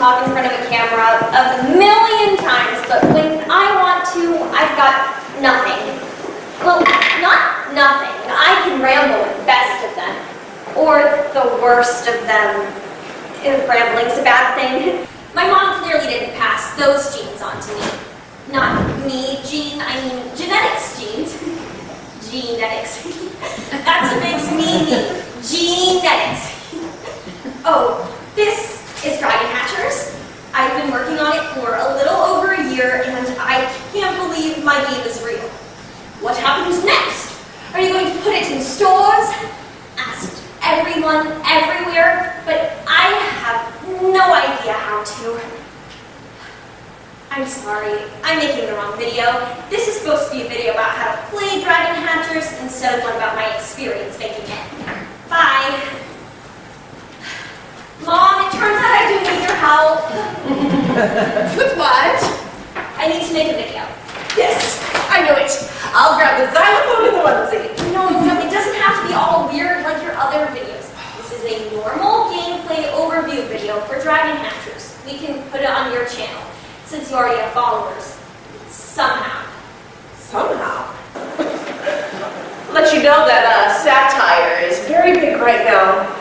talk in front of a camera a million times, but when I want to, I've got nothing. Well, not nothing. I can ramble with the best of them. Or the worst of them. If rambling's a bad thing. My mom clearly didn't pass those genes on to me. Not me, I mean genetics genes. Genetics. That's what makes me me. Genetics. Oh, this is Dragon Hatchers. I've been working on it for a little over a year, and I can't believe my game is real. What happens next? Are you going to put it in stores? Asked everyone, everywhere, but I have no idea how to. I'm sorry, I'm making the wrong video. This is supposed to be a video about how to play Dragon Hatchers instead of one about my experience making it. Bye. Mom, it turns out I do need your help. With what? I need to make a video. Yes, I know it. I'll grab the xylophone and the onesie. No, it doesn't have to be all weird like your other videos. This is a normal gameplay overview video for Dragon Hatchers. We can put it on your channel, since you already have followers. Somehow. Somehow? Let you know that satire is very big right now.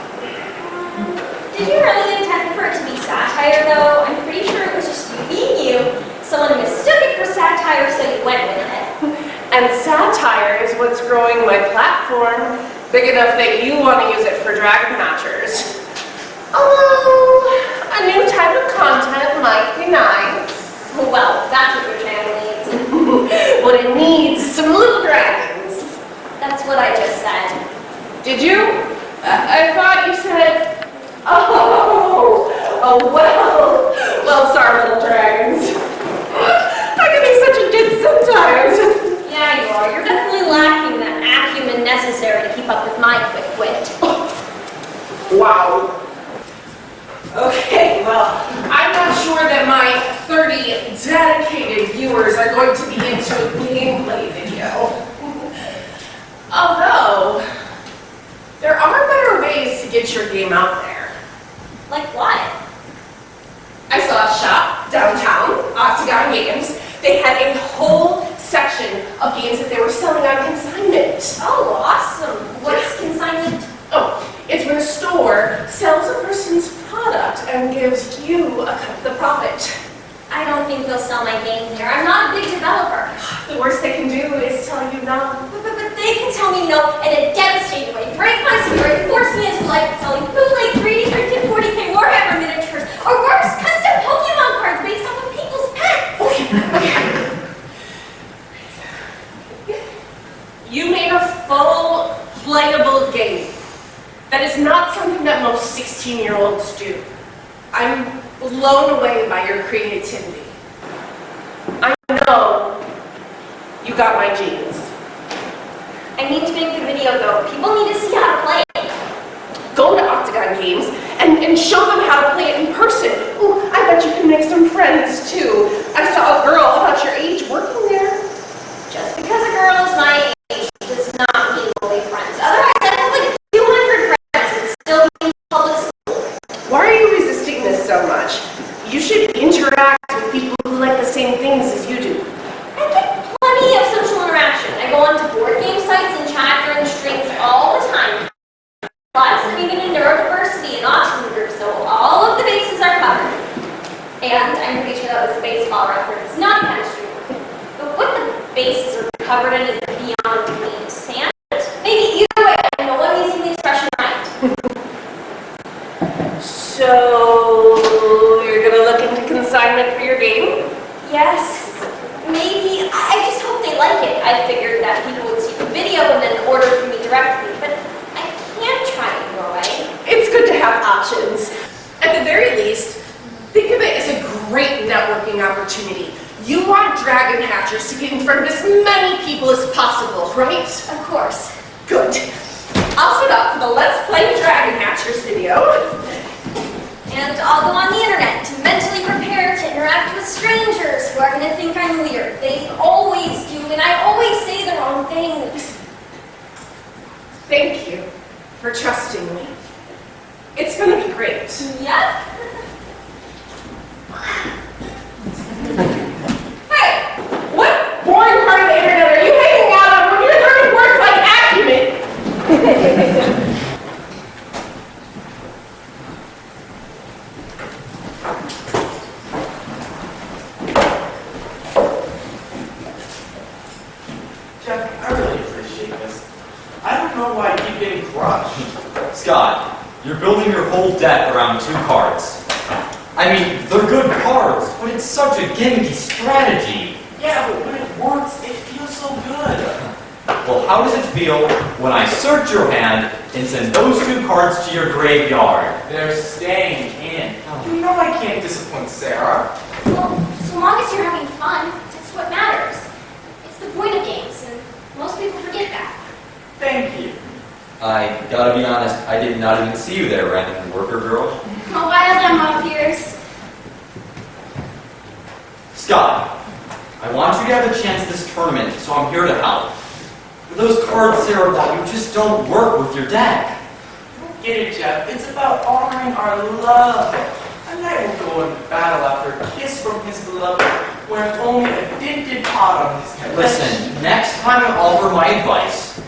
Did you really intend for it to be satire, though? I'm pretty sure it was just you being you. Someone mistook it for satire, so you went with it. And satire is what's growing my platform, big enough that you want to use it for Dragon Hatchers. Although, a new type of content might be nice. Well, that's what your channel needs. What it needs is some little dragons. That's what I just said. Did you? I thought you said... Well, sorry, little dragons. I can be such a ditz sometimes. Yeah, you are. You're definitely lacking the acumen necessary to keep up with my quick wit. Wow. Okay, well, I'm not sure that my 30 dedicated viewers are going to be into a gameplay video. Although, there are better ways to get your game out there. Like what? I saw a shop downtown, Octagon Games. They had a whole section of games that they were selling on consignment. Oh, awesome. What's consignment? Oh, it's when a store sells a person's product and gives you a cut of the profit. I don't think they'll sell my game here. I'm not a big developer. The worst they can do is tell you no. But they can tell me no in a devastating way. Break my spirit, force me into life selling bootleg 3D printed 40K Warhammer miniatures, or worse, custom Pokemon cards based off of people's pets. Okay. You made a full playable game. That is not something that most 16-year-olds do. I'm blown away by your creativity. I know you got my genes. I need to make the video though. People need to see how to play it. Go to Octagon Games and show them how to play it in person. Ooh, I bet you can make some friends too. I saw a girl about your age working there. Just because a girl is my age does not mean we'll be friends. Otherwise, I'd have like 200 friends and still be in public school. Why are you resisting this so much? You should interact with people who like the same things as you do. I get plenty of social interaction. I go onto board game sites and chat during streams all the time. Plus, I'm even in neurodiversity and autism groups, so all of the bases are covered. And I'm pretty sure that was a baseball reference, not chemistry. But what the bases are covered in is beyond me. Sand? Maybe either way, I know I'm using the expression right. So, you're gonna look into consignment for your game? Yes, maybe. I just hope they like it. I figured that people would see the video and then order from me directly, but I can't try it your way. It's good to have options. At the very least, think of it as a great networking opportunity. You want Dragon Hatchers to get in front of as many people as possible, right? Of course. Good. I'll set up for the Let's Play Dragon Hatchers video. And I'll go on the internet to mentally prepare to interact with strangers who are going to think I'm weird. They always do, and I always say the wrong things. Thank you for trusting me. It's going to be great. Yep. Hey, what boring part of the internet are you hanging out on when you're learning words like acumen? Jeff, I really appreciate this. I don't know why I keep getting crushed. Scott, you're building your whole deck around 2 cards. I mean, they're good cards, but it's such a gimmicky strategy. Yeah, but when it works, it feels so good. Well, how does it feel when I search your hand and send those 2 cards to your graveyard? They're staying in. You know I can't disappoint Sarah. Well, so long as you're having fun, that's what matters. It's the point of games, and most people forget that. Thank you. I gotta be honest, I did not even see you there, random worker girl. A wild ammo appears. Scott, I want you to have a chance at this tournament, so I'm here to help. But those cards, Sarah, you just don't work with your deck. Get it, Jeff. It's about honoring our love. A knight will go into battle after a kiss from his beloved, wearing only a dented pot on his head. Listen, next time I offer my advice,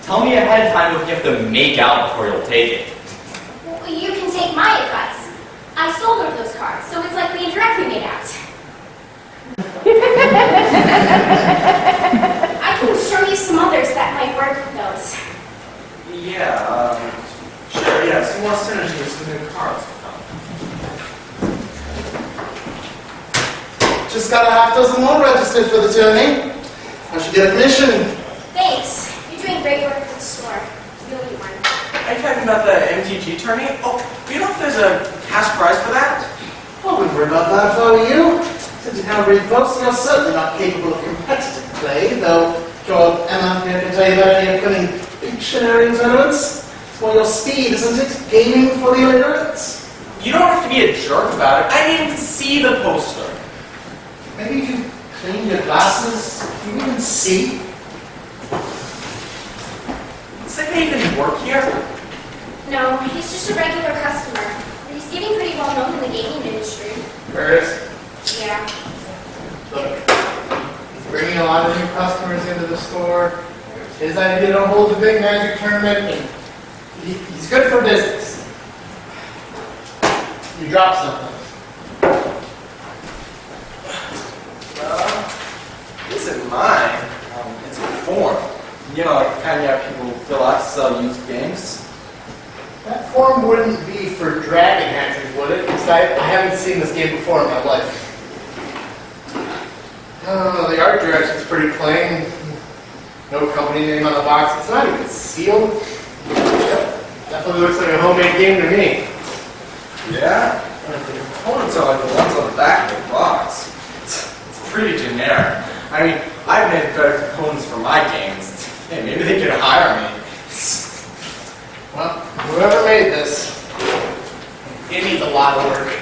tell me ahead of time if you have to make out before you'll take it. Well, you can take my advice. I sold her those cards, so it's like we indirectly made out. I can show you some others that might work with those. Yeah, sure, yeah, some more synergy with some new cards. Just got a half dozen more registered for the tourney. I should get admission. Thanks. You're doing great work for the store. Really one. Are you talking about the MTG tourney? Oh, do you know if there's a cash prize for that? I wouldn't worry about that if I were you. Since you can't read books, you're certainly not capable of competitive play, though George Emma here can tell you about any upcoming Pictionary tournaments. It's more your speed, isn't it? Gaming for the illiterates. You don't have to be a jerk about it. I need to see the poster. Maybe if you clean your glasses, you even see. Does that guy even work here? No, he's just a regular customer. But he's getting pretty well known in the gaming industry. Chris, Yeah. look, he's bringing a lot of new customers into the store. It's his idea to hold a big magic tournament, and he's good for business. You dropped something. This isn't mine. It's a form. You know, like the kind you have people fill out to sell used games. That form wouldn't be for dragon hatcheries, would it? Because I haven't seen this game before in my life. The art direction's pretty plain. No company name on the box. It's not even sealed. Definitely looks like a homemade game to me. Yeah? The components are like the ones on the back of the box. It's pretty generic. I mean, I've made better components for my games. Hey, maybe they could hire me. Well, whoever made this, it needs a lot of work.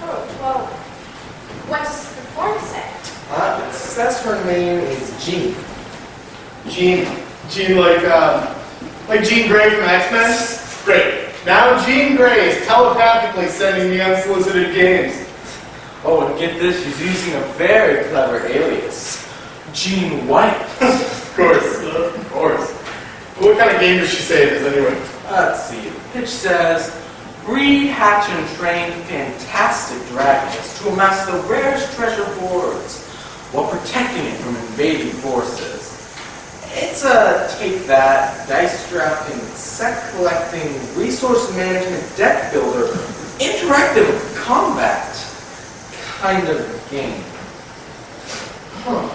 Oh, well, what does the form say? It says her name is Jean. Jean like Jean Grey from X-Men? Great. Now Jean Grey is telepathically sending me unsolicited games. Oh, and get this, she's using a very clever alias. Jean White. Of course. What kind of game does she say it is anyway? Let's see. The pitch says, breed, hatch, and train fantastic dragons to amass the rarest treasure hoards while protecting it from invading forces. It's a take that, dice drafting, set collecting, resource management, deck builder, interactive combat kind of game. Huh.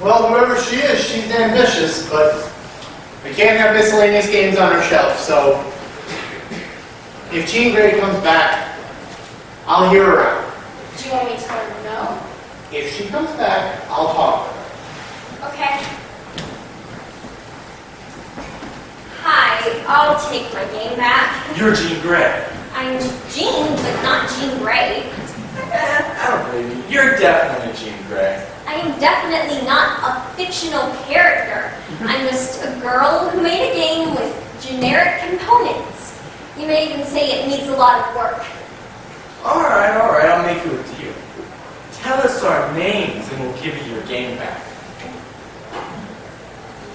Well, whoever she is, she's ambitious, but we can't have miscellaneous games on her shelf, so if Jean Grey comes back, I'll hear her out. Do you want me to tell her no? If she comes back, I'll talk to her. Okay. Hi, I'll take my game back. You're Jean Grey. I'm Jean, but not Jean Grey. I don't believe you. You're definitely Jean Grey. I am definitely not a fictional character. I'm just a girl who made a game with generic components. You may even say it needs a lot of work. Alright, I'll make you a deal. Tell us our names and we'll give you your game back.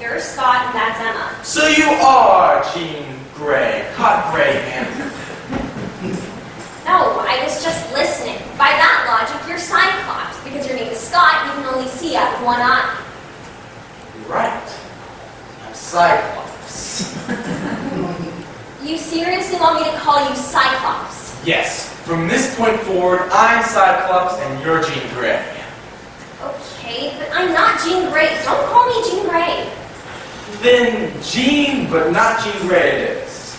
You're Scott and that's Emma. So you are Jean Grey, caught gray-handed. No, I was just listening. By that logic, you're Cyclops. Because your name is Scott, you can only see out of one eye. You're right. I'm Cyclops. You seriously want me to call you Cyclops? Yes, from this point forward, I'm Cyclops and you're Jean Grey. Okay, but I'm not Jean Grey. Don't call me Jean Grey. Then Jean, but not Jean Grey it is.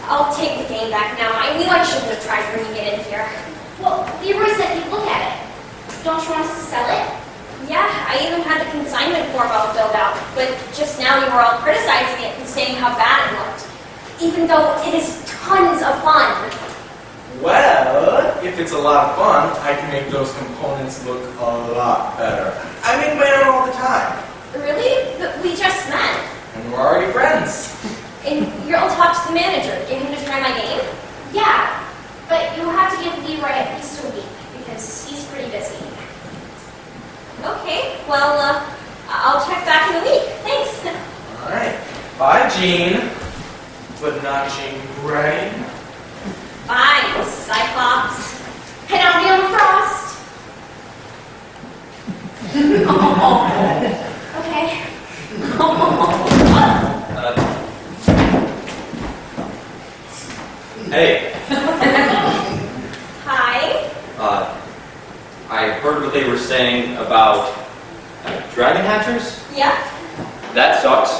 I'll take the game back now. I knew I shouldn't have tried bringing it in here. Well, Leroy said he'd look at it. Don't you want us to sell it? Yeah, I even had the consignment form all filled out, but just now you were all criticizing it and saying how bad it looked. Even though it is tons of fun. Well, if it's a lot of fun, I can make those components look a lot better. I make my own all the time. Really? But we just met. And we're already friends. And you'll talk to the manager, get him to try my game? Yeah, but you'll have to give Leroy at least a week because he's pretty busy. Okay, well, I'll check back in a week. Thanks. Alright. Bye, Jean. But not Jean Grey. Bye, Cyclops. And I'll be on Frost. Okay. Hey, Hi. I heard what they were saying about dragon hatchers. Yeah. That sucks.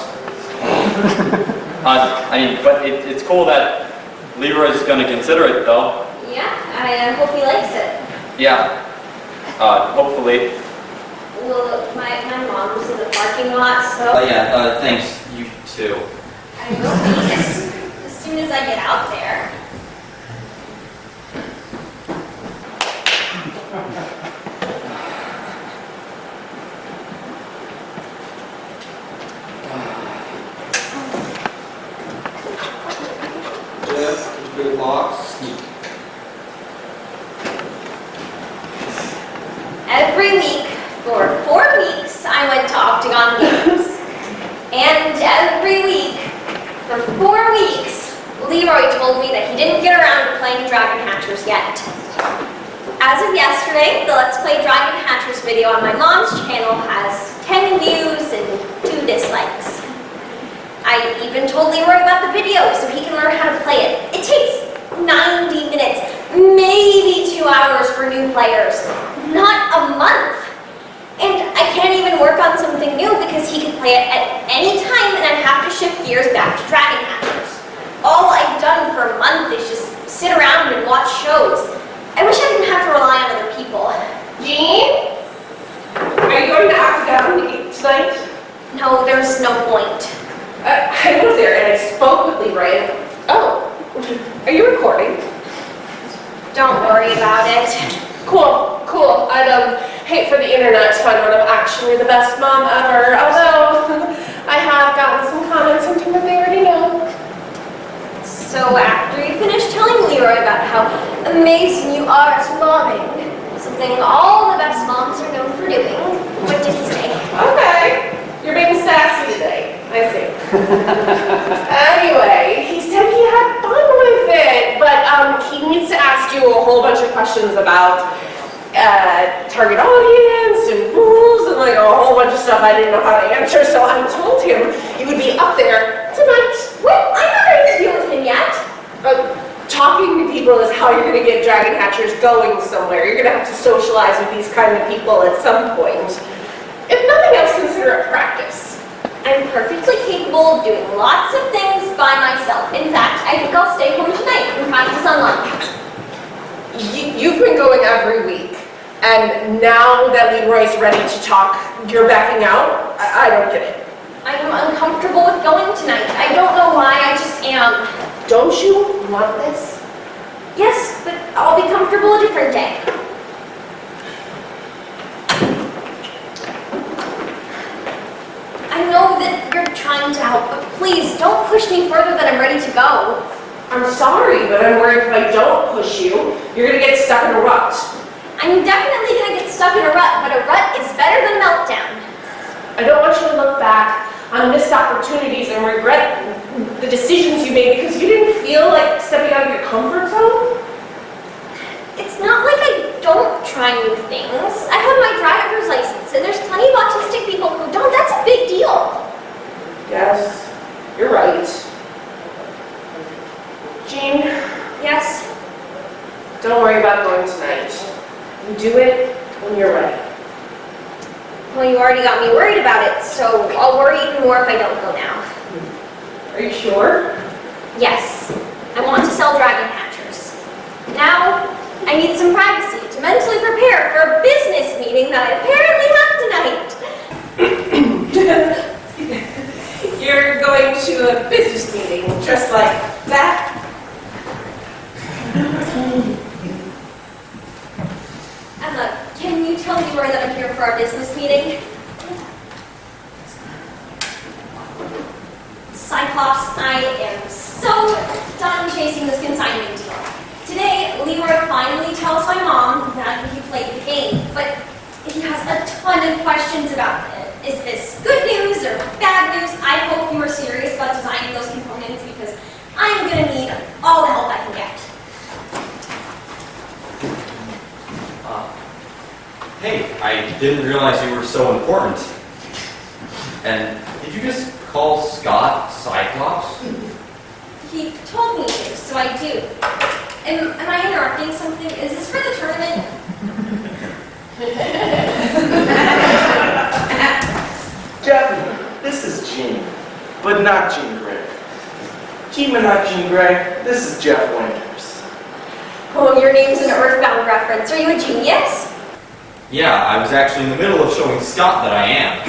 But it's cool that Leroy's going to consider it, though. Yeah, I hope he likes it. Yeah. Hopefully. Well, my mom's in the parking lot, so Yeah, thanks. You too. I will be as soon as I get out there. Jeff, good box. Every week for 4 weeks, I went to Octagon Games. And every week for 4 weeks, Leroy told me that he didn't get around to playing Dragon Hatchers yet. As of yesterday, the Let's Play Dragon Hatchers video on my mom's channel has 10 views and 2 dislikes. I even told Leroy about the video so he can learn how to play it. It takes 90 minutes, maybe 2 hours for new players, not a month. And I can't even work on something new because he could play it at any time and I'd have to shift gears back to Dragon Hatchers. All I've done for a month is just sit around and watch shows. I wish I didn't have to rely on other people. Jean? Are you going to Octagon tonight? No, there's no point. I was there and I spoke with Leroy. Oh, are you recording? Don't worry about it. Cool, cool. I'd hate for the internet to find out I'm actually the best mom ever, although I have gotten some comments hinting that they already know. So after you finish telling Leroy about how amazing you are at momming, something all the best moms are known for doing, what did he say? Okay, you're being sassy today. I see. Anyway, he said he had fun with it, but he needs to ask you a whole bunch of questions about target audience and rules and like a whole bunch of stuff I didn't know how to answer, so I told him he would be up there tonight. What? I'm not ready to deal with him yet. Talking to people is how you're going to get Dragon Hatchers going somewhere. You're going to have to socialize with these kind of people at some point. If nothing else, consider it practice. I'm perfectly capable of doing lots of things by myself. In fact, I think I'll stay home tonight and practice on lunch. You've been going every week, and now that Leroy's ready to talk, you're backing out? I don't get it. I'm uncomfortable with going tonight. I don't know why, I just am. Don't you want this? Yes, but I'll be comfortable a different day. I know that you're trying to help, but please don't push me further than I'm ready to go. I'm sorry, but I'm worried if I don't push you, you're gonna get stuck in a rut. I'm definitely gonna get stuck in a rut, but a rut is better than a meltdown. I don't want you to look back on missed opportunities and regret the decisions you made because you didn't feel like stepping out of your comfort zone. It's not like I don't try new things. I have my driver's license, and there's plenty of autistic people who don't. That's a big deal. Yes, you're right. Jean, Yes? don't worry about going tonight. You do it when you're ready. Well, you already got me worried about it, so I'll worry even more if I don't go now. Are you sure? Yes, I want to sell dragon hatchers. Now, I need some privacy to mentally prepare for a business meeting that I apparently have tonight. You're going to a business meeting just like that? Emma, can you tell Leroy that I'm here for our business meeting? Cyclops, I am so done chasing this consignment deal. Today, Leroy finally tells my mom that he played the game, but he has a ton of questions about it. Is this good news or bad news? I hope you are serious about designing those components because I'm going to need all the help I can get. Hey, I didn't realize you were so important. And did you just call Scott Cyclops? He told me to, so I do. Am I interrupting something? Is this for the tournament? Jeff, this is Gene, but not Gene Gray. Gene, but not Gene Gray. This is Jeff Winters. Oh, your name's an Earthbound reference. Are you a genius? Yeah, I was actually in the middle of showing Scott that I am.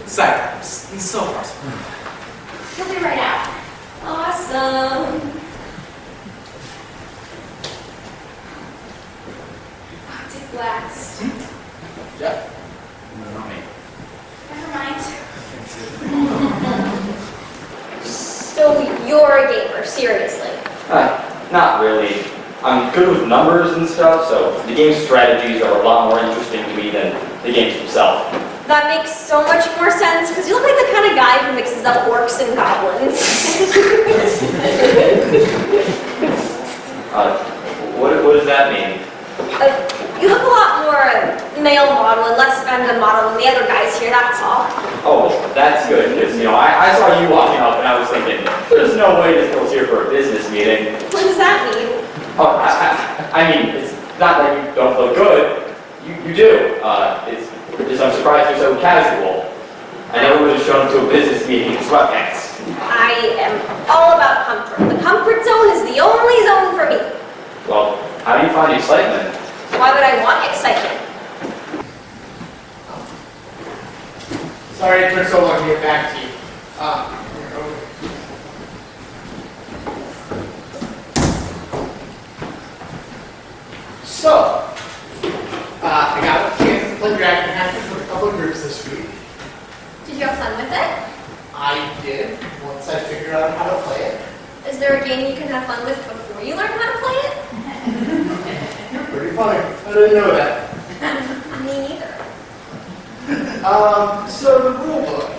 Cyclops, and so far, so good. He'll be right out. Awesome. Optic blast. Jeff? No, not me. Never mind. So you're a gamer, seriously? Not really. I'm good with numbers and stuff, so the game's strategies are a lot more interesting to me than the games themselves. That makes so much more sense, because you look like the kind of guy who mixes up orcs and goblins. What does that mean? You look a lot more male model and less feminine model than the other guys here, that's all. Oh, that's good, because, I saw you walking up and I was thinking, there's no way this girl's here for a business meeting. What does that mean? Oh, I mean, it's not that you don't look good. You do. It's just I'm surprised you're so casual. I never would have shown up to a business meeting in sweatpants. I am all about comfort. The comfort zone is the only zone for me. Well, how do you find excitement? Why would I want excitement? Sorry it took so long to get back to you. So, I got a chance to play Dragon Hatchers with a couple of groups this week. Did you have fun with it? I did, once I figured out how to play it. Is there a game you can have fun with before you learn how to play it? Pretty funny. I didn't know that. Me neither. So the rule book,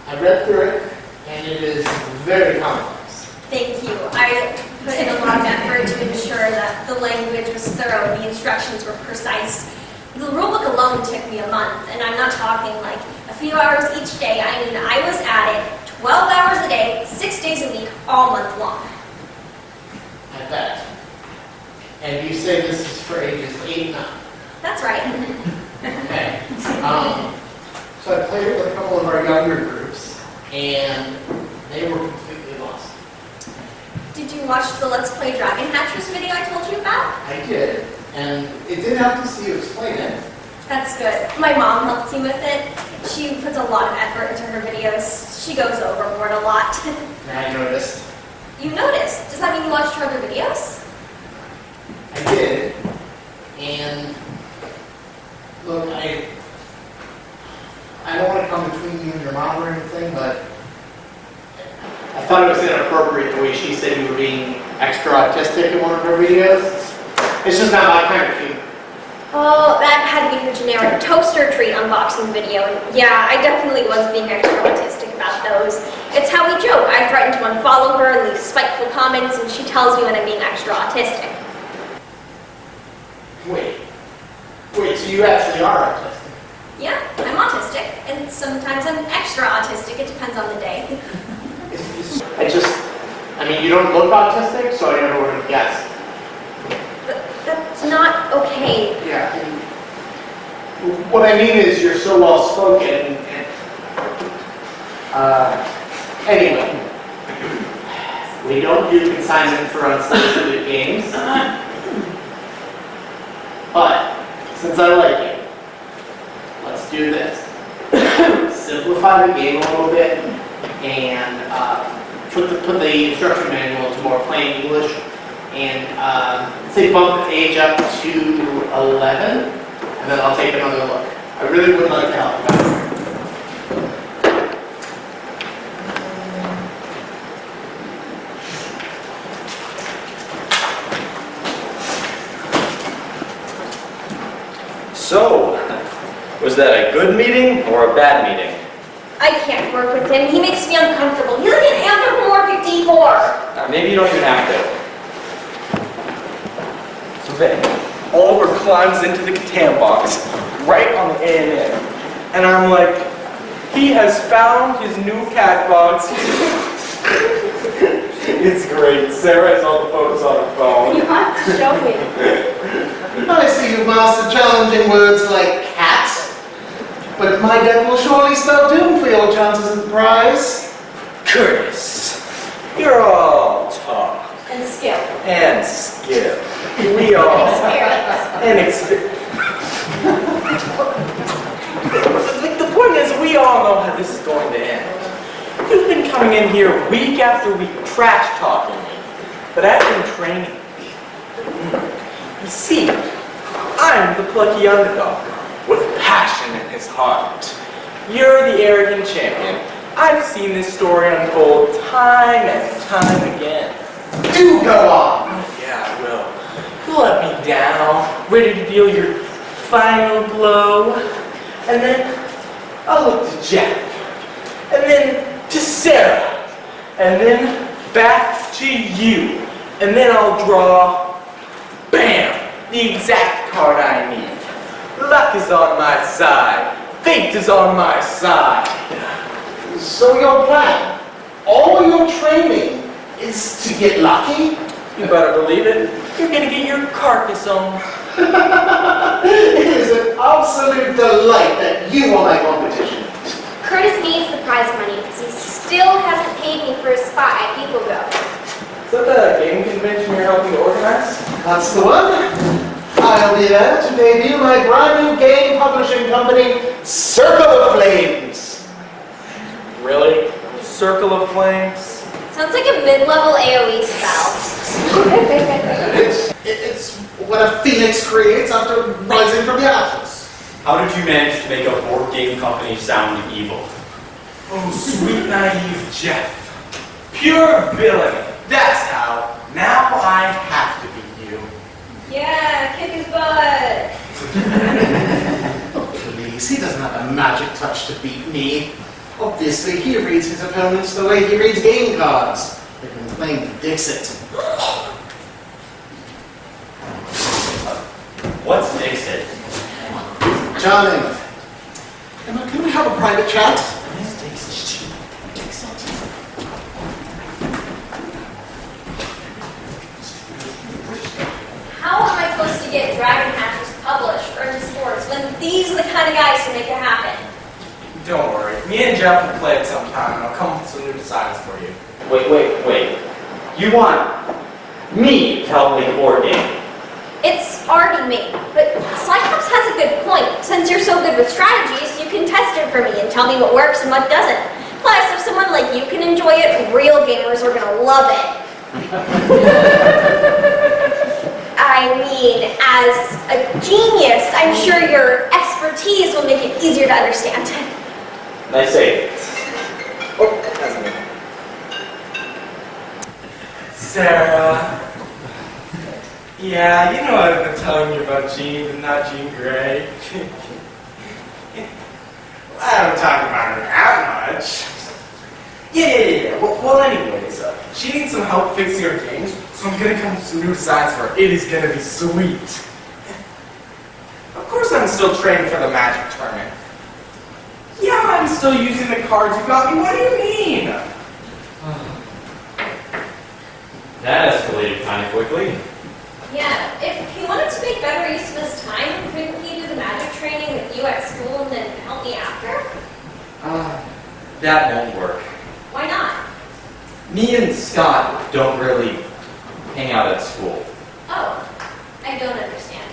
I read through it, and it is very complex. Thank you. I put in a lot of effort to ensure that the language was thorough and the instructions were precise. The rulebook alone took me a month, and I'm not talking like a few hours each day. I mean, I was at it 12 hours a day, 6 days a week, all month long. I bet. And you say this is for ages 8 and up. That's right. Okay. So I played it with a couple of our younger groups, and they were completely lost. Did you watch the Let's Play Dragon Hatchers video I told you about? I did, and it did help to see you explain it. That's good. My mom helps me with it. She puts a lot of effort into her videos. She goes overboard a lot. And I noticed. You noticed? Does that mean you watched her other videos? I did, and look, I don't want to come between you and your mom or anything, but I thought it was inappropriate the way she said you were being extra autistic in one of her videos. It's just not my kind of humor. Oh, that had to be her generic toaster treat unboxing video. And yeah, I definitely was being extra autistic about those. It's how we joke. I threaten to unfollow her and leave spiteful comments, and she tells me when I'm being extra autistic. Wait, so you actually are autistic? Yeah, I'm autistic, and sometimes I'm extra autistic. It depends on the day. I mean, you don't look autistic, so I never would have guessed. But that's not okay. Yeah. What I mean is you're so well spoken and anyway. We don't do consignment for unsolicited games. But since I like you, let's do this. Simplify the game a little bit and put the instruction manual into more plain English, and say bump the age up to 11, and then I'll take another look. I really would like to help you out. So, was that a good meeting or a bad meeting? I can't work with him. He makes me uncomfortable. He's like an anthropomorphic D4. Maybe you don't even have to. So then, Oliver climbs into the Catan box, right on the A&M. And I'm like, he has found his new cat box. It's great. Sarah has all the photos on her phone. You have to show me. I see you've mastered challenging words like cat, but my death will surely spell doom for your chances at the prize. Curtis, you're all talk And skill. and skill. We all and experience. The point is, we all know how this is going to end. You've been coming in here week after week trash talking me, but I've been training you. You see, I'm the plucky underdog with passion in his heart. You're the arrogant champion. I've seen this story unfold time and time again. Do go on! Yeah, I will. You let me down, ready to deal your final blow. And then I'll look to Jack. And then to Sarah. And then back to you. And then I'll draw, bam, the exact card I need. Luck is on my side. Fate is on my side. So your plan, all your training is to get lucky? You better believe it. You're gonna get your carcass on. It is an absolute delight that you are my competition. Curtis needs the prize money because he still hasn't paid me for his spot at People Go. Is that the game convention you're helping to organize? That's the one. I'll be there to debut my brand new game publishing company, Circle of Flames. Really? Circle of Flames? Sounds like a mid-level AoE spell. It's what a phoenix creates after rising from the ashes. How did you manage to make a board game company sound evil? Oh, sweet naive Jeff. Pure villainy. That's how. Now I have to be you. Yeah, kick his butt. Oh, please, he doesn't have a magic touch to beat me. Obviously, he reads his opponents the way he reads game cards. They've been playing Dixit. What's Dixit? Charming. Emma, can we have a private chat? How am I supposed to get Dragon Hatchers published or into sports when these are the kind of guys who make it happen? Don't worry. Me and Jeff will play it sometime, and I'll come up with some new designs for you. Wait. You want me to help make a board game? It's already made, but Cyclops has a good point. Since you're so good with strategies, you can test it for me and tell me what works and what doesn't. Plus, if someone like you can enjoy it, real gamers are gonna love it. I mean, as a genius, I'm sure your expertise will make it easier to understand. Nice save. Oh, that's me. Sarah. Yeah, you know I've been telling you about Jean, but not Jean Grey. I haven't talked about her that much. Yeah. Well, anyways, she needs some help fixing her games, so I'm gonna come to some new designs for her. It is gonna be sweet. Of course I'm still training for the magic tournament. Yeah, I'm still using the cards you got me. What do you mean? That escalated kind of quickly. Yeah, if he wanted to make better use of his time, couldn't he do the magic training with you at school and then help me after? That won't work. Why not? Me and Scott don't really hang out at school. Oh, I don't understand.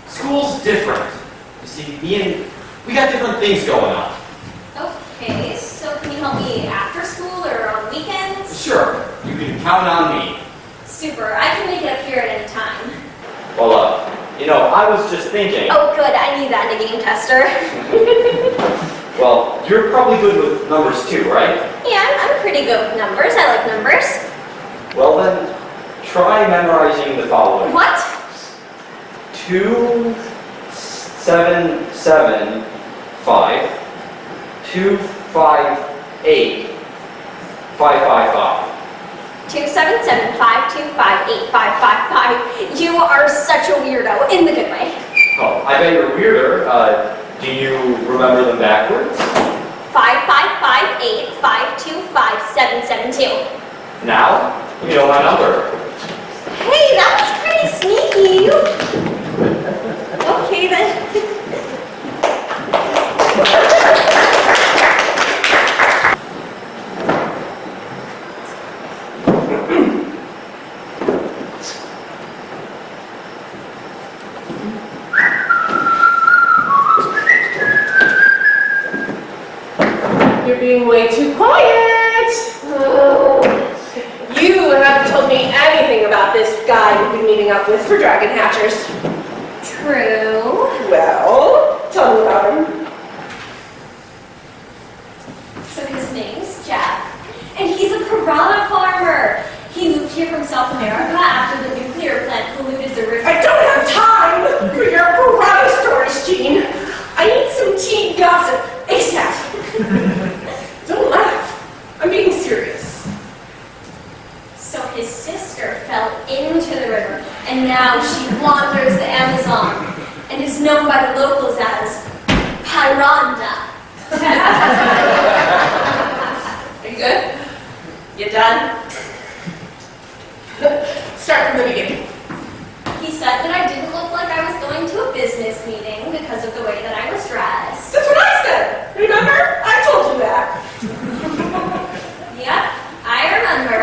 School's different. You see, we got different things going on. Okay, so can you help me after school or on weekends? Sure, you can count on me. Super, I can make it up here at any time. Well, I was just thinking. Oh good, I need that in a game tester. Well, you're probably good with numbers too, right? Yeah, I'm pretty good with numbers. I like numbers. Well then, try memorizing the following. What? 2, 7, 7, 5, 2, 5, 8, 5, 5, 5. 27752585555. You are such a weirdo in the good way. Oh, I bet you're weirder. Do you remember them backwards? 55585255772. Now, you know my number. Hey, that was pretty sneaky. Okay then. You're being way too quiet. Oh. You haven't told me anything about this guy you've been meeting up with for dragon hatchers. True. Well, tell me about him. So his name's Jeff, and he's a piranha farmer. He moved here from South America after the nuclear plant polluted the river. I don't have time for your piranha stories, Jean. I need some teen gossip ASAP. Don't laugh. I'm being serious. So his sister fell into the river, and now she wanders the Amazon, and is known by the locals as Piranha. Are you good? You done? Start from the beginning. He said that I didn't look like I was going to a business meeting because of the way that I was dressed. That's what I said. Remember? I told you that. Yep, I remember.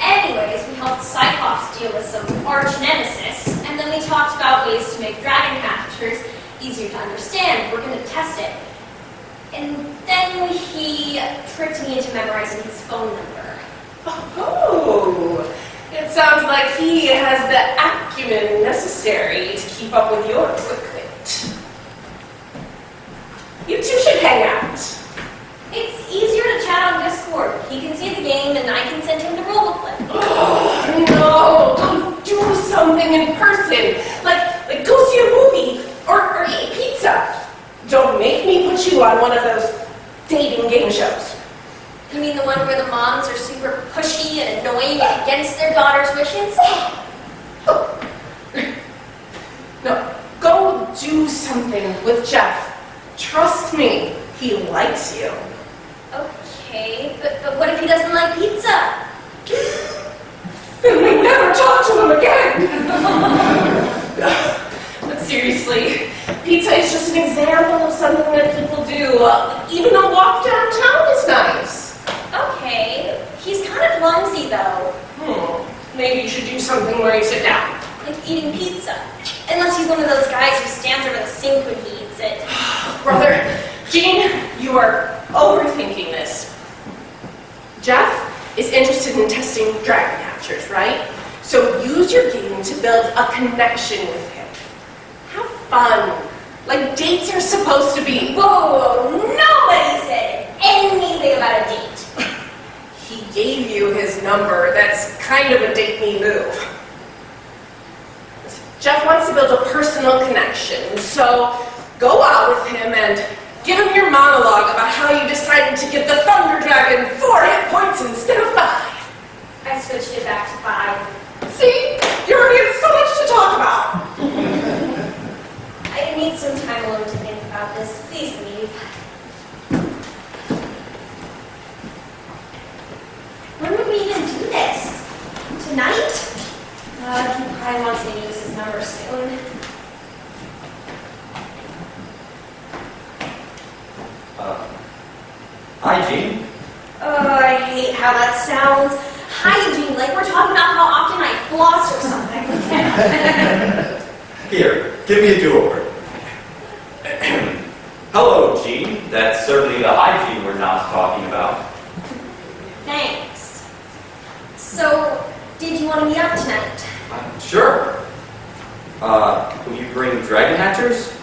Anyways, we helped Cyclops deal with some arch nemesis, and then we talked about ways to make dragon hatchers easier to understand. We're going to test it. And then he tricked me into memorizing his phone number. Oh, it sounds like he has the acumen necessary to keep up with your equipment. You two should hang out. It's easier to chat on Discord. He can see the game, and I can send him the rule booklet. Oh, no, go do something in person. Like go see a movie or eat pizza. Don't make me put you on one of those dating game shows. You mean the one where the moms are super pushy and annoying and against their daughter's wishes? No, go do something with Jeff. Trust me, he likes you. Okay, but what if he doesn't like pizza? Then we never talk to him again. But seriously, pizza is just an example of something that people do. Even a walk downtown is nice. Okay, he's kind of clumsy though. Maybe you should do something where you sit down. Like eating pizza. Unless he's one of those guys who stands over the sink when he eats it. Brother, Jean, you are overthinking this. Jeff is interested in testing dragon hatchers, right? So use your game to build a connection with him. Have fun. Like dates are supposed to be. Whoa, nobody said anything about a date. He gave you his number. That's kind of a date me move. Jeff wants to build a personal connection, so go out with him and give him your monologue about how you decided to give the Thunder Dragon 4 hit points instead of 5. I switched it back to 5. See? You already have so much to talk about. I need some time alone to think about this. Please leave. When would we even do this? Tonight? He probably wants me to use his number soon. Hi, Jean. Oh, I hate how that sounds. Hygiene, like we're talking about how often I floss or something. Here, give me a do-over. Hello, Jean. That's certainly the hygiene we're not talking about. Thanks. So, did you want to meet up tonight? Sure. Will you bring dragon hatchers?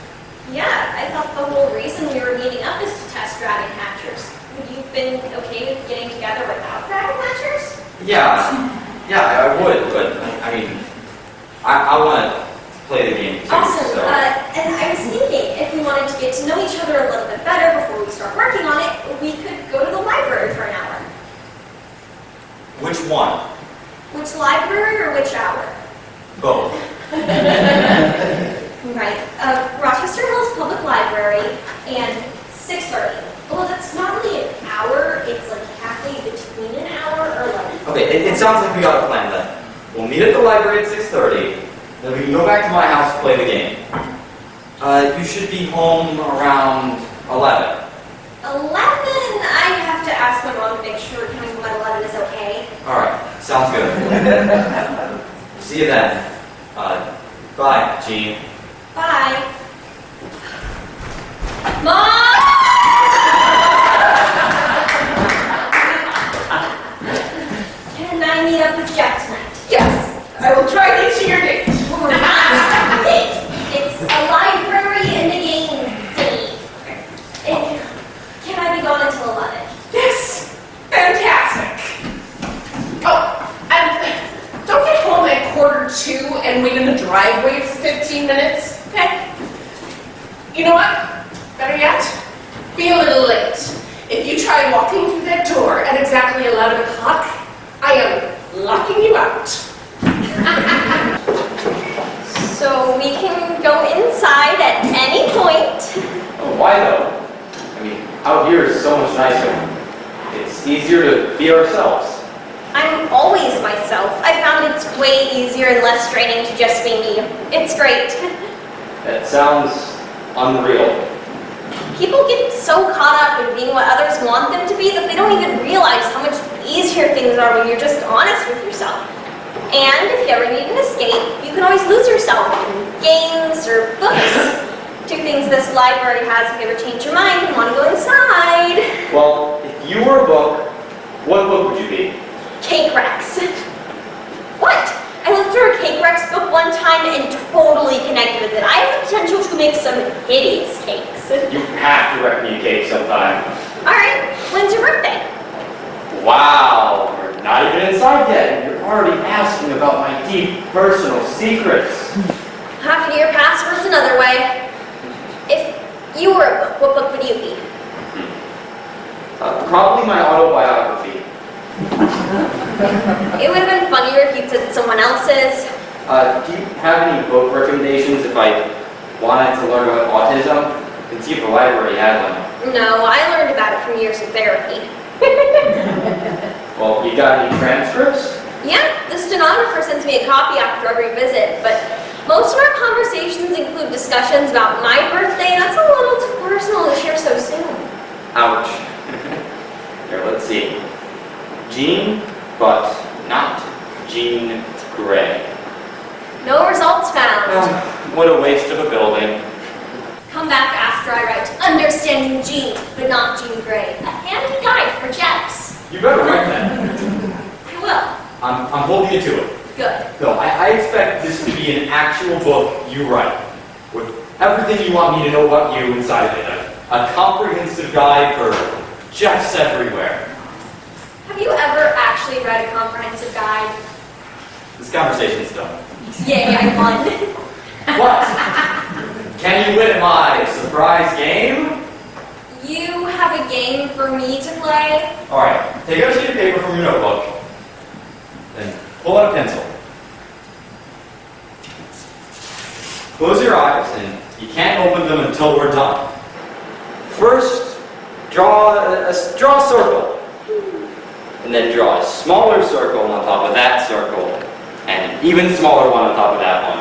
Yeah, I thought the whole reason we were meeting up is to test dragon hatchers. Would you have been okay with getting together without dragon hatchers? Yeah, I would, but I mean, I want to play the game too. Awesome. So. And I was thinking, if we wanted to get to know each other a little bit better before we start working on it, we could go to the library for an hour. Which one? Which library or which hour? Both. Right. Rochester Hills Public Library and 6:30. Well, that's not really an hour. It's like halfway between an hour or like... Okay, it sounds like we got a plan then. We'll meet at the library at 6:30. Then we can go back to my house to play the game. You should be home around 11. 11? I have to ask my mom to make sure coming home at 11 is okay. Alright, sounds good. See you then. Bye, Jean. Bye. Mom! Can I meet up with Jeff tonight? Yes, I will try to get you your date. Or not a date. It's a library and a game thingy. Can I be gone until 11? Yes, fantastic. Oh, and don't get home at 1:45 and wait in the driveway for 15 minutes, okay? You know what? Better yet, be a little late. If you try walking through that door at exactly 11 o'clock, I am locking you out. So we can go inside at any point. Oh, why though? I mean, out here is so much nicer. It's easier to be ourselves. I'm always myself. I found it's way easier and less draining to just be me. It's great. That sounds unreal. People get so caught up in being what others want them to be that they don't even realize how much easier things are when you're just honest with yourself. And if you ever need an escape, you can always lose yourself in games or books. Two things this library has if you ever change your mind and want to go inside. Well, if you were a book, what book would you be? Cake Rex. What? I looked through a Cake Rex book one time and totally connected with it. I have the potential to make some hideous cakes. You have to wreck me a cake sometime. Alright, when's your birthday? Wow, we're not even inside yet, and you're already asking about my deep personal secrets. Hacking your passwords another way. If you were a book, what book would you be? Probably my autobiography. It would have been funnier if you'd said someone else's. Do you have any book recommendations if I wanted to learn about autism? I can see if the library had one. No, I learned about it from years of therapy. Well, you got any transcripts? Yeah, the stenographer sends me a copy after every visit, but most of our conversations include discussions about my birthday, and that's a little too personal to share so soon. Ouch. Here, let's see. Jean, but not Jean Grey. No results found. What a waste of a building. Come back after I write Understanding Jean, but not Jean Grey. A handy guide for Jeffs. You better write that. I will. I'm holding you to it. Good. No, I expect this to be an actual book you write, with everything you want me to know about you inside of it. A comprehensive guide for Jeffs everywhere. Have you ever actually read a comprehensive conversation's done. Yay, I won. What? Can you win my surprise game? You have a game for me to play? Alright, take out a sheet of paper from your notebook. Then pull out a pencil. Close your eyes, and you can't open them until we're done. First, draw a circle. And then draw a smaller circle on top of that circle, and an even smaller one on top of that one.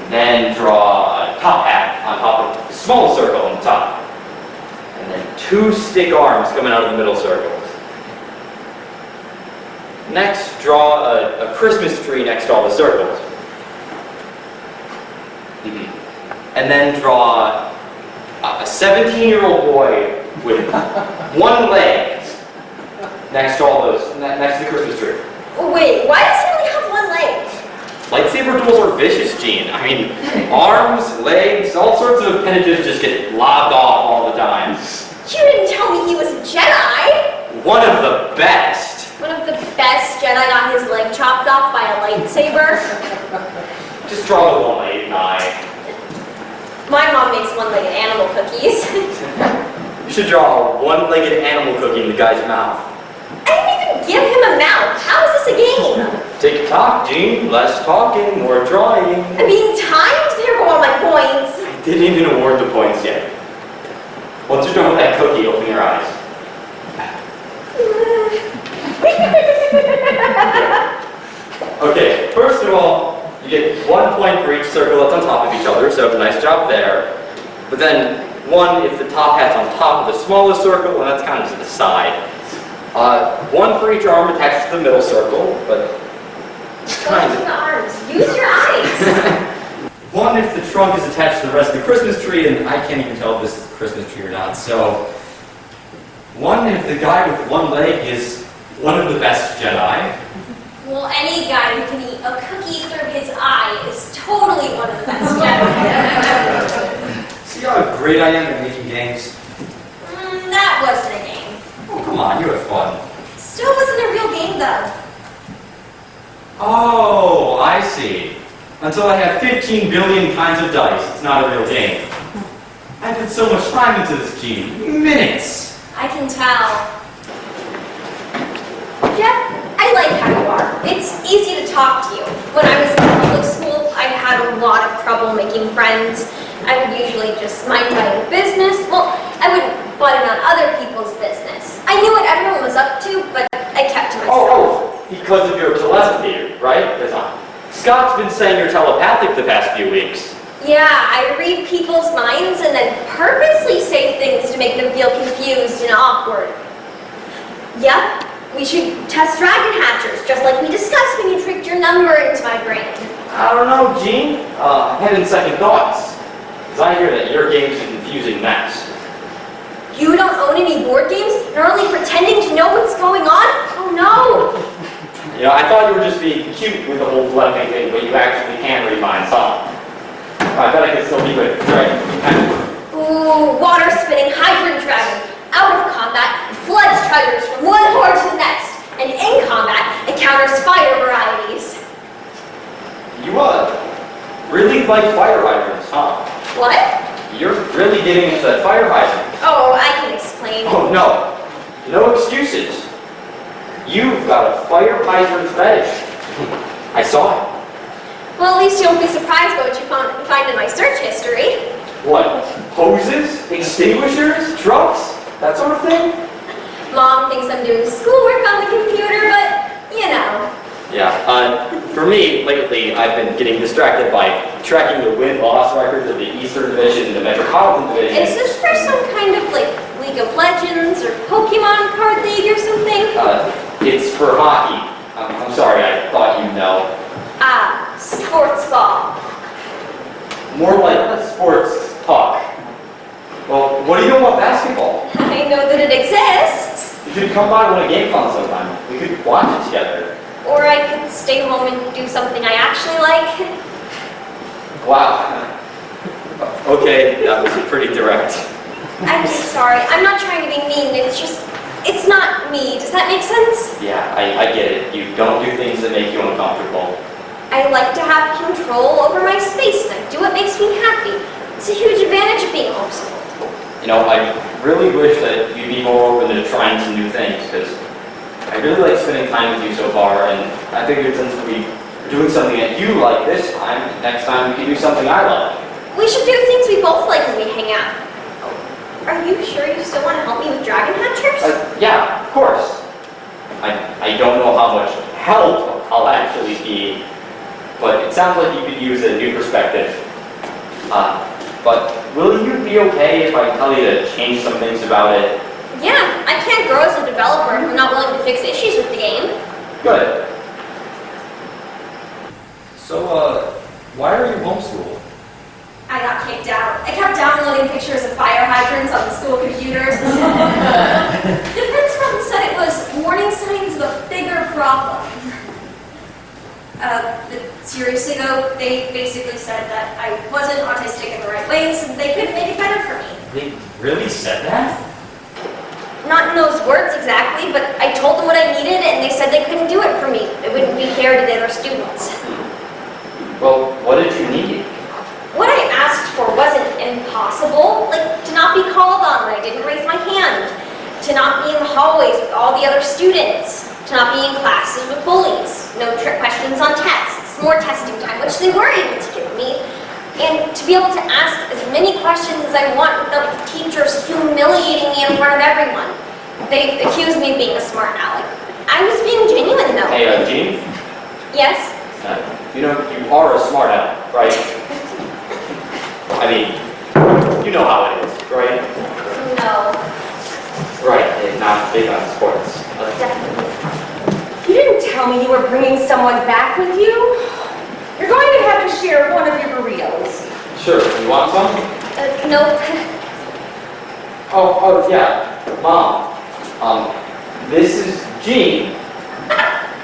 And then draw a top hat on top of the small circle on the top. And then 2 stick arms coming out of the middle circles. Next, draw a Christmas tree next to all the circles. And then draw a 17-year-old boy with 1 leg next to all those, next to the Christmas tree. Wait, why does he only have 1 leg? Lightsaber duels are vicious, Gene. I mean, arms, legs, all sorts of appendages just get lopped off all the time. You didn't tell me he was a Jedi! One of the best. One of the best Jedi got his leg chopped off by a lightsaber. Just draw the one-legged guy. My mom makes 1-legged animal cookies. You should draw a one-legged animal cookie in the guy's mouth. I didn't even give him a mouth. How is this a game? Tick-tock, Gene. Less talking, more drawing. I'm being timed. There go all my points. I didn't even award the points yet. Once you're done with that cookie, open your eyes. Okay, first of all, you get 1 point for each circle that's on top of each other, so nice job there. But then 1 if the top hat's on top of the smallest circle, and that's kind of to the side. 1 for each arm attached to the middle circle, but kind Go to of. the arms. Use your eyes. 1 if the trunk is attached to the rest of the Christmas tree, and I can't even tell if this is the Christmas tree or not, so 1 if the guy with 1 leg is one of the best Jedi. Well, any guy who can eat a cookie through his eye is totally one of the best Jedi. See how great I am at making games? That wasn't a game. Oh, come on, you had fun. Still wasn't a real game, though. Oh, I see. Until I have 15 billion kinds of dice, it's not a real game. I put so much time into this, Gene. Minutes! I can tell. Jeff, I like how you are. It's easy to talk to you. When I was in public school, I had a lot of trouble making friends. I would usually just mind my own business. Well, I would butt in on other people's business. I knew what everyone was up to, but I kept to myself. Oh, because of your telepathy, right? Because Scott's been saying you're telepathic the past few weeks. Yeah, I read people's minds and then purposely say things to make them feel confused and awkward. Yep, we should test dragon hatchers, just like we discussed when you tricked your number into my brain. I don't know, Gene. I'm having second thoughts. Because I hear that your game's a confusing mess. You don't own any board games? You're only pretending to know what's going on? Oh no! You know, I thought you were just being cute with the whole bluffing thing, but you actually can read minds, huh? I bet I can still keep it right. Ooh, water spinning hybrid dragon. Out of combat, floods treasures from one horde to the next. And in combat, it counters fire varieties. You really like fire hydrants, huh? What? You're really getting into that fire hydrant. Oh, I can explain. Oh, no. No excuses. You've got a fire hydrant fetish. I saw it. Well, at least you won't be surprised by what you find in my search history. What? Hoses? Extinguishers? Trucks? That sort of thing? Mom thinks I'm doing schoolwork on the computer, but, you know. Yeah, for me, lately, I've been getting distracted by tracking the win-loss records of the Eastern Division and the Metropolitan Division. Is this for some kind of, like, League of Legends or Pokemon card league or something? It's for hockey. I'm sorry, I thought you'd know. Ah, sports ball. More like sports talk. Well, what do you know about basketball? I know that it exists. You should come by when a game comes sometime. We could watch it together. Or I could stay home and do something I actually like. Wow. Okay, that was pretty direct. I'm sorry. I'm not trying to be mean. It's not me. Does Does that make sense? Yeah, I get it. You don't do things that make you uncomfortable. I like to have control over my space and I do what makes me happy. It's a huge advantage of being homeschooled. You know, I really wish that you'd be more open to trying some new things, because I really like spending time with you so far, and I figured since we're doing something that you like this time, next time we can do something I like. We should do things we both like when we hang out. Are you sure you still want to help me with dragon hatchers? Yeah, of course. I don't know how much help I'll actually be, but it sounds like you could use a new perspective. But will you be okay if I tell you to change some things about it? Yeah, I can't grow as a developer if I'm not willing to fix issues with the game. Good. So, why are you homeschooled? I got kicked out. I kept downloading pictures of fire hydrants on the school computers. The principal said it was warning signs of a bigger problem. But seriously though, they basically said that I wasn't autistic in the right ways and they couldn't make it better for me. They really said that? Not in those words exactly, but I told them what I needed and they said they couldn't do it for me. It wouldn't be fair to the other students. Well, what did you need? What I asked for wasn't impossible, like to not be called on when I didn't raise my hand, to not be in the hallways with all the other students, to not be in classes with bullies, no trick questions on tests, more testing time, which they were able to give me, and to be able to ask as many questions as I want without teachers humiliating me in front of everyone. They accused me of being a smart aleck. I was being genuine though. Hey, Jean? Yes? You know, you are a smart aleck, right? I mean, you know how it is, right? No. Right, and not big on sports. Definitely. You didn't tell me you were bringing someone back with you. You're going to have to share one of your burritos. Sure, you want some? Nope. Oh, yeah. Mom, this is Jean,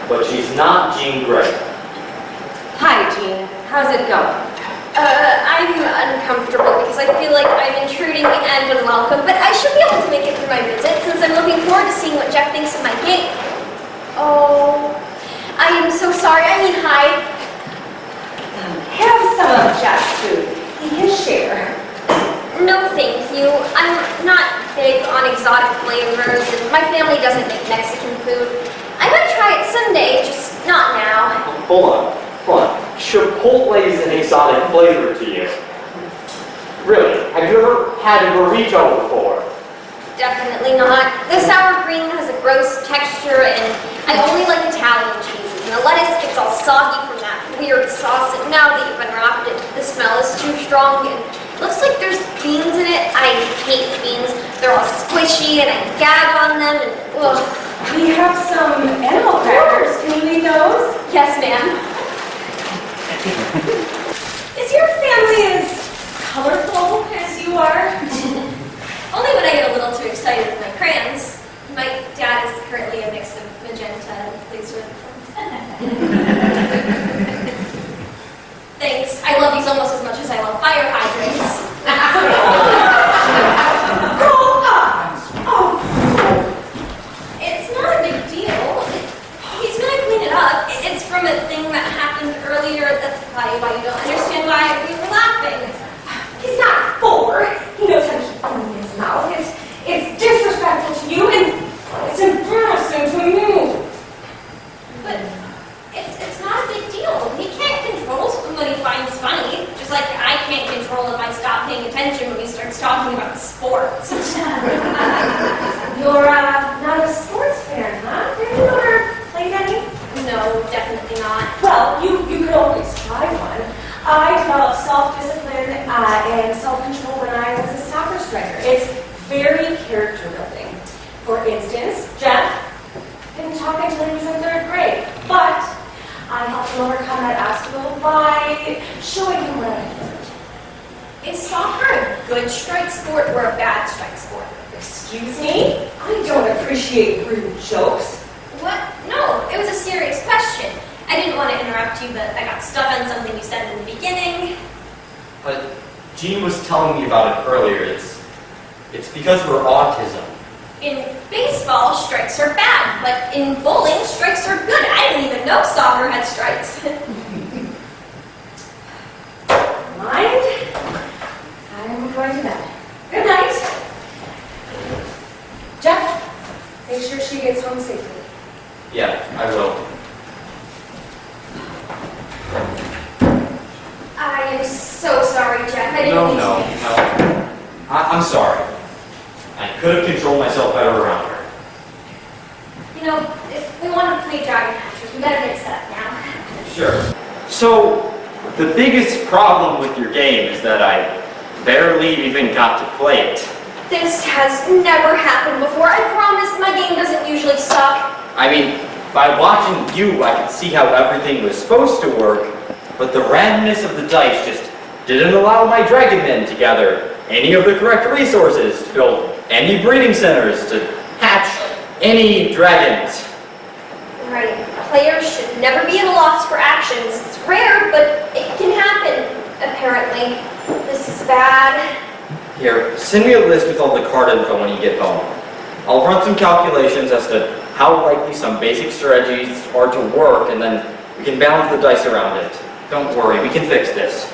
but she's not Jean Grey. Hi, Jean. How's it going? I'm uncomfortable because I feel like I'm intruding and unwelcome, but I should be able to make it through my visit since I'm looking forward to seeing what Jeff thinks of my game. Oh, I am so sorry. I mean, hi. Have some of Jeff's food. He can share. No, thank you. I'm not big on exotic flavors, and my family doesn't make Mexican food. I might try it someday, just not now. Hold on. Chipotle is an exotic flavor to you. Really? Have you ever had a burrito before? Definitely not. The sour cream has a gross texture, and I only like Italian cheeses, and the lettuce gets all soggy from that weird sauce, and now that you've unwrapped it, the smell is too strong, and it looks like there's beans in it. I hate beans. They're all squishy, and I gag on them, and ugh. We have some animal crackers. Can you eat those? Yes, ma'am. Is your family as colorful as you are? Only when I get a little too excited with my crayons. My dad is currently a mix of magenta and laser. Thanks. I love these almost as much as I love fire hydrants. Grow up! Oh. It's not a big deal. He's gonna clean it up. It's from a thing that happened earlier. That's probably why you don't understand why we were laughing. He's not 4. He knows how to keep food in his mouth. It's disrespectful to you, and it's embarrassing to me. But it's not a big deal. He can't control what he finds funny, just like I can't control if I stop paying attention when he starts talking about sports. You're not a sports fan, huh? Have you ever played any? No, definitely not. Well, you could always try one. I developed self-discipline and self-control when I was a soccer striker. It's very character building. For instance, Jeff didn't talk until he was in 3rd grade, but I helped him overcome that obstacle by showing him what I learned. Is soccer a good strike sport or a bad strike sport? Excuse me? I don't appreciate rude jokes. What? No, it was a serious question. I didn't want to interrupt you, but I got stuck on something you said in the beginning. But Jean was telling me about it earlier. It's because of her autism. In baseball, strikes are bad, but in bowling, strikes are good. I didn't even know soccer had strikes. Mind? I'm going to bed. Good night. Jeff, make sure she gets home safely. Yeah, I will. I am so sorry, Jeff. I didn't mean to. I'm sorry. I could have controlled myself better around her. You know, if we want to play Dragon Hatchers, we better get set up now. Sure. So, the biggest problem with your game is that I barely even got to play it. This has never happened before. I promise my game doesn't usually suck. I mean, by watching you, I could see how everything was supposed to work, but the randomness of the dice just didn't allow my dragon men to gather any of the correct resources, to build any breeding centers, to hatch any dragons. Right. Players should never be at a loss for actions. It's rare, but it can happen, apparently. This is bad. Here, send me a list with all the card info when you get home. I'll run some calculations as to how likely some basic strategies are to work, and then we can balance the dice around it. Don't worry, we can fix this.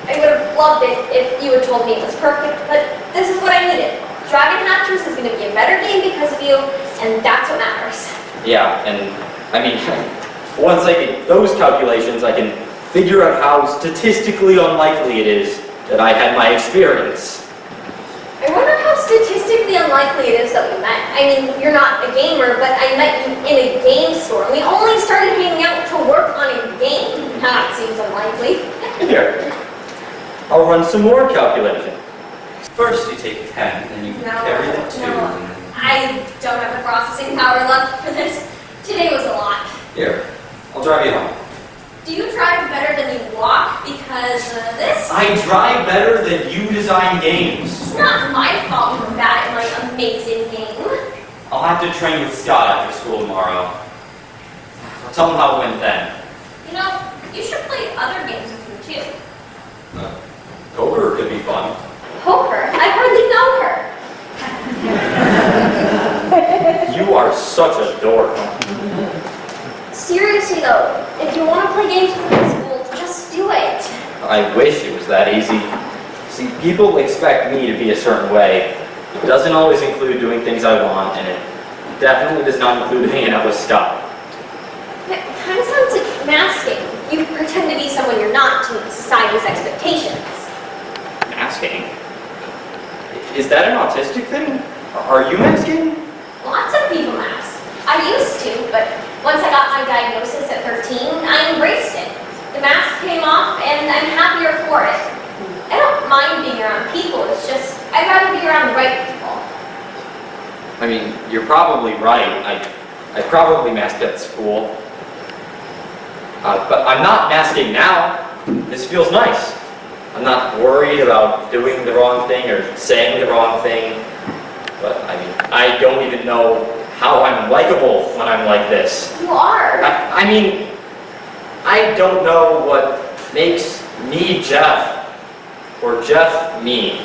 I would have loved it if you had told me it was perfect, but this is what I needed. Dragon Hatchers is going to be a better game because of you, and that's what matters. Yeah, and I mean, once I get those calculations, I can figure out how statistically unlikely it is that I had my experience. I wonder how statistically unlikely it is that we met. I mean, you're not a gamer, but I met you in a game store, and we only started hanging out to work on a game. That seems unlikely. Here, I'll run some more calculations. First you take a 10, then you carry the 2. No, I don't have the processing power left for this. Today was a lot. Here, I'll drive you home. Do you drive better than you walk? Because this... I drive better than you design games. It's not my fault you're bad at my amazing game. I'll have to train with Scott after school tomorrow. I'll tell him how it went then. You know, you should play other games with me too. Poker could be fun. Poker? I hardly know her. You are such a dork. Seriously though, if you want to play games with me in school, just do it. I wish it was that easy. See, people expect me to be a certain way. It doesn't always include doing things I want, and it definitely does not include hanging out with Scott. That kind of sounds like masking. You pretend to be someone you're not to meet society's expectations. Masking? Is that an autistic thing? Are you masking? Lots of people mask. I used to, but once I got my diagnosis at 13, I embraced it. The mask came off, and I'm happier for it. I don't mind being around people, it's just, I'd rather be around the right people. I mean, you're probably right. I probably masked at school. But I'm not masking now. This feels nice. I'm not worried about doing the wrong thing or saying the wrong thing. But I mean, I don't even know how I'm likable when I'm like this. You are. I mean, I don't know what makes me Jeff or Jeff me.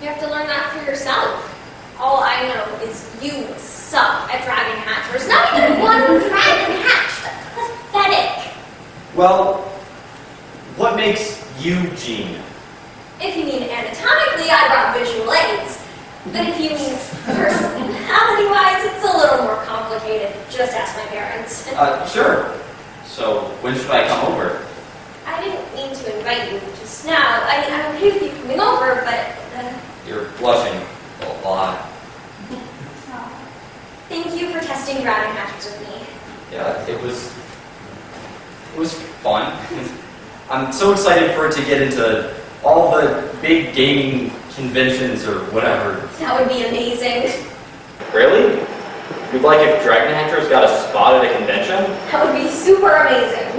You have to learn that for yourself. All I know is you suck at dragon hatchers. Not even one dragon hatched. That's pathetic. Well, what makes you Gene? If you mean anatomically, I brought visual aids. But if you mean personality-wise, it's a little more complicated. Just ask my parents. Sure. So, when should I come over? I didn't mean to invite you just now. I mean, I'm okay with you coming over, but... You're blushing a lot. Thank you for testing dragon hatchers with me. Yeah, it was fun. I'm so excited for it to get into all the big gaming conventions or whatever. That would be amazing. Really? You'd like if Dragon Hatchers got a spot at a convention? That would be super amazing.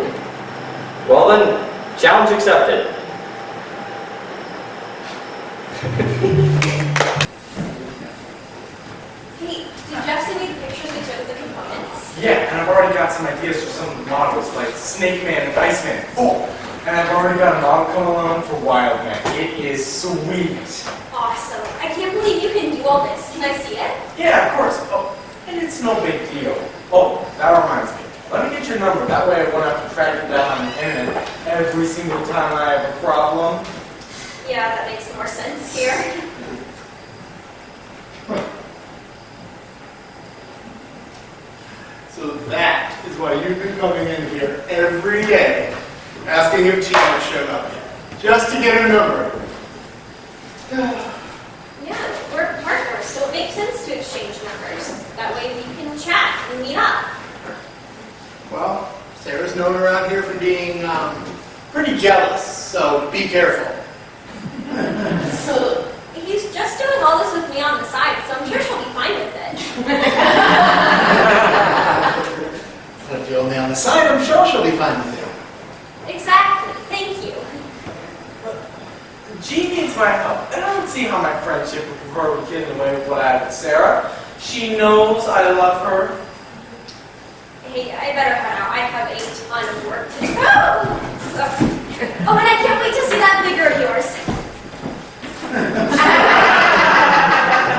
Well then, challenge accepted. Hey, did Jeff send you the pictures we took of the components? Yeah, and I've already got some ideas for some of the models, like Snake Man and Iceman. Oh, and I've already got a model coming along for Wild Man. It is sweet. Awesome. I can't believe you can do all this. Can I see it? Yeah, of course. Oh, and it's It's no big deal. Oh, that reminds me. Let me get your number. That way I won't have to track you down on the internet every single time I have a problem. Yeah, that makes more sense here. So that is why you've been coming in here every day, asking if Gene had shown up yet, just to get her number. Yeah, we're partners, so it makes sense to exchange numbers. That way we can chat and meet up. Well, Sarah's known around here for being pretty jealous, so be careful. So he's just doing all this with me on the side, so I'm sure she'll be fine with it. If you're only on the side, I'm sure she'll be fine with you. Exactly. Thank you. Jean needs my help, and I don't see how my friendship with her would get in the way of what I have with Sarah. She knows I love her. Hey, I better head out. I have a ton of work to do. Oh, and I can't wait to see that figure of yours.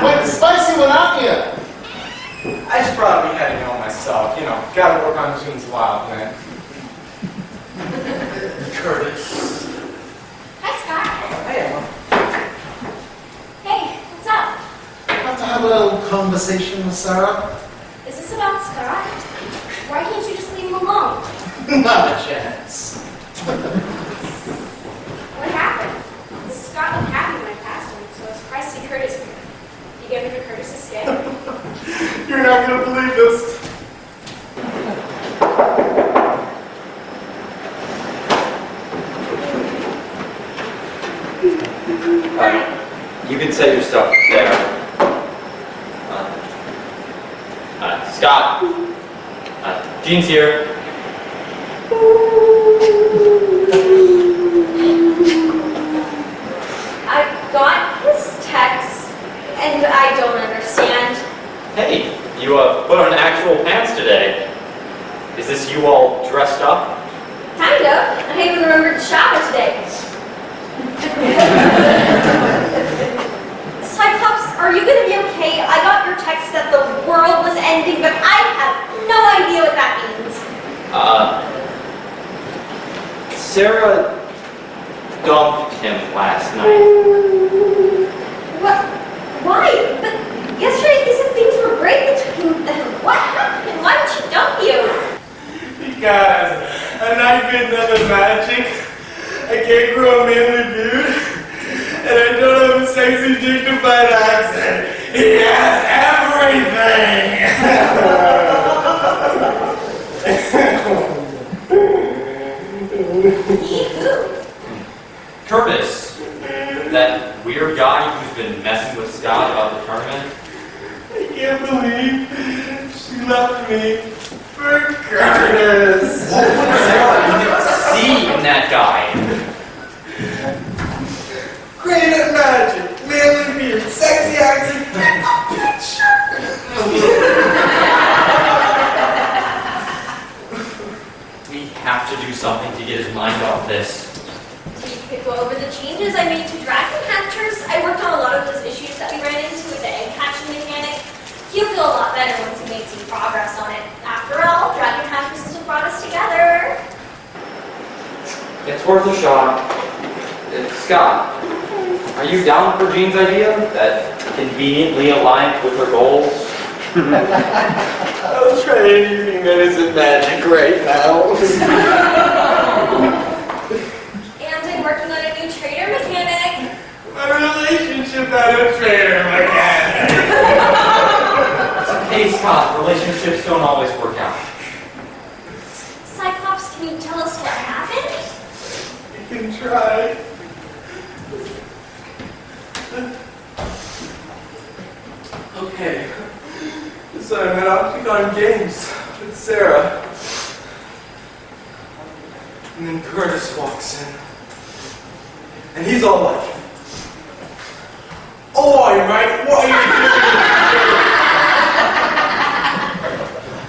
Wait, spicy one out here. I should probably be heading home myself. You know, gotta work on Jean's wild man. Curtis. Hi, Scott. Hey, Emma. Hey, what's up? I have to have a little conversation with Sarah. Is this about Scott? Why can't you just leave him alone? Not a chance. What happened? Scott looked happy when I passed him, so I was surprised to see Curtis here. You gave him to Curtis's stay? You're not going to believe this. You can set your stuff there. Scott. Jean's here. I got his text, and I don't understand. Hey, you put on actual pants today. Is this you all dressed up? Kind of. I even remembered to shower today. Cyclops, are you going to be okay? I got your text that the world was ending, but I have no idea what that means. Sara dumped him last night. What? Why? But yesterday he said things were great between them. What happened? Why did she dump you? Because I'm not good enough at magic. I can't grow a manly beard. And I don't have a sexy, dignified accent. He has everything! Curtis, that weird guy who's been messing with Scott about the tournament. I can't believe she left me for Curtis! Sara, you can see in that guy. Great at magic, manly beard, sexy accent, get a picture! We have to do something to get his mind off this. We could go over the changes I made to dragon hatchers. I worked on a lot of those issues that we ran into with the egg hatching mechanic. He'll feel a lot better once he makes some progress on it. After all, dragon hatchers is what brought us together. It's worth a shot. Scott, are you down for Jean's idea? That conveniently aligned with her goals? I'll try anything that isn't magic right now. And I'm working on a new trader mechanic. My relationship had a trader mechanic. Hey Scott, relationships don't always work out. Cyclops, can you tell us what happened? You can try. Okay. So I'm at Octagon Games with Sara. And then Curtis walks in. And he's all like, "Oi, mate, what are you doing?"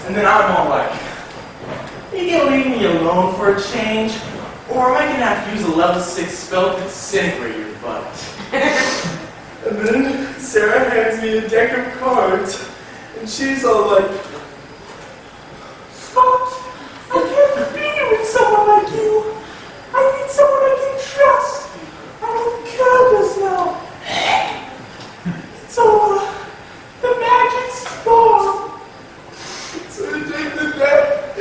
And then I'm all like, "Are you gonna leave me alone for a change? Or am I gonna have to use a level 6 spell to disintegrate your butt?" And then Sara hands me a deck of cards And she's all like, Scott, I can't be with someone like you. I need someone I can trust. I have killers now. So, the magic's gone. So I take the deck,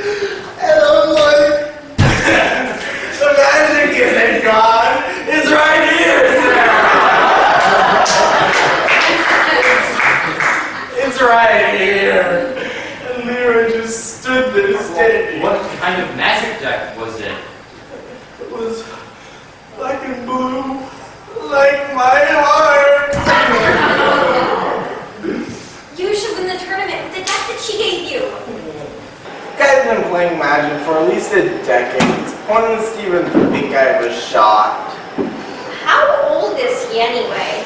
and I'm like, the magic isn't gone. It's right here, Sara. It's right here. And Lyra just stood there steady. What kind of magic deck was it? It was black and blue, like my heart. You should win the tournament with the deck that she gave you. Guy's been playing Magic for at least a decade. Pointless to even think I have a shot. How old is he anyway?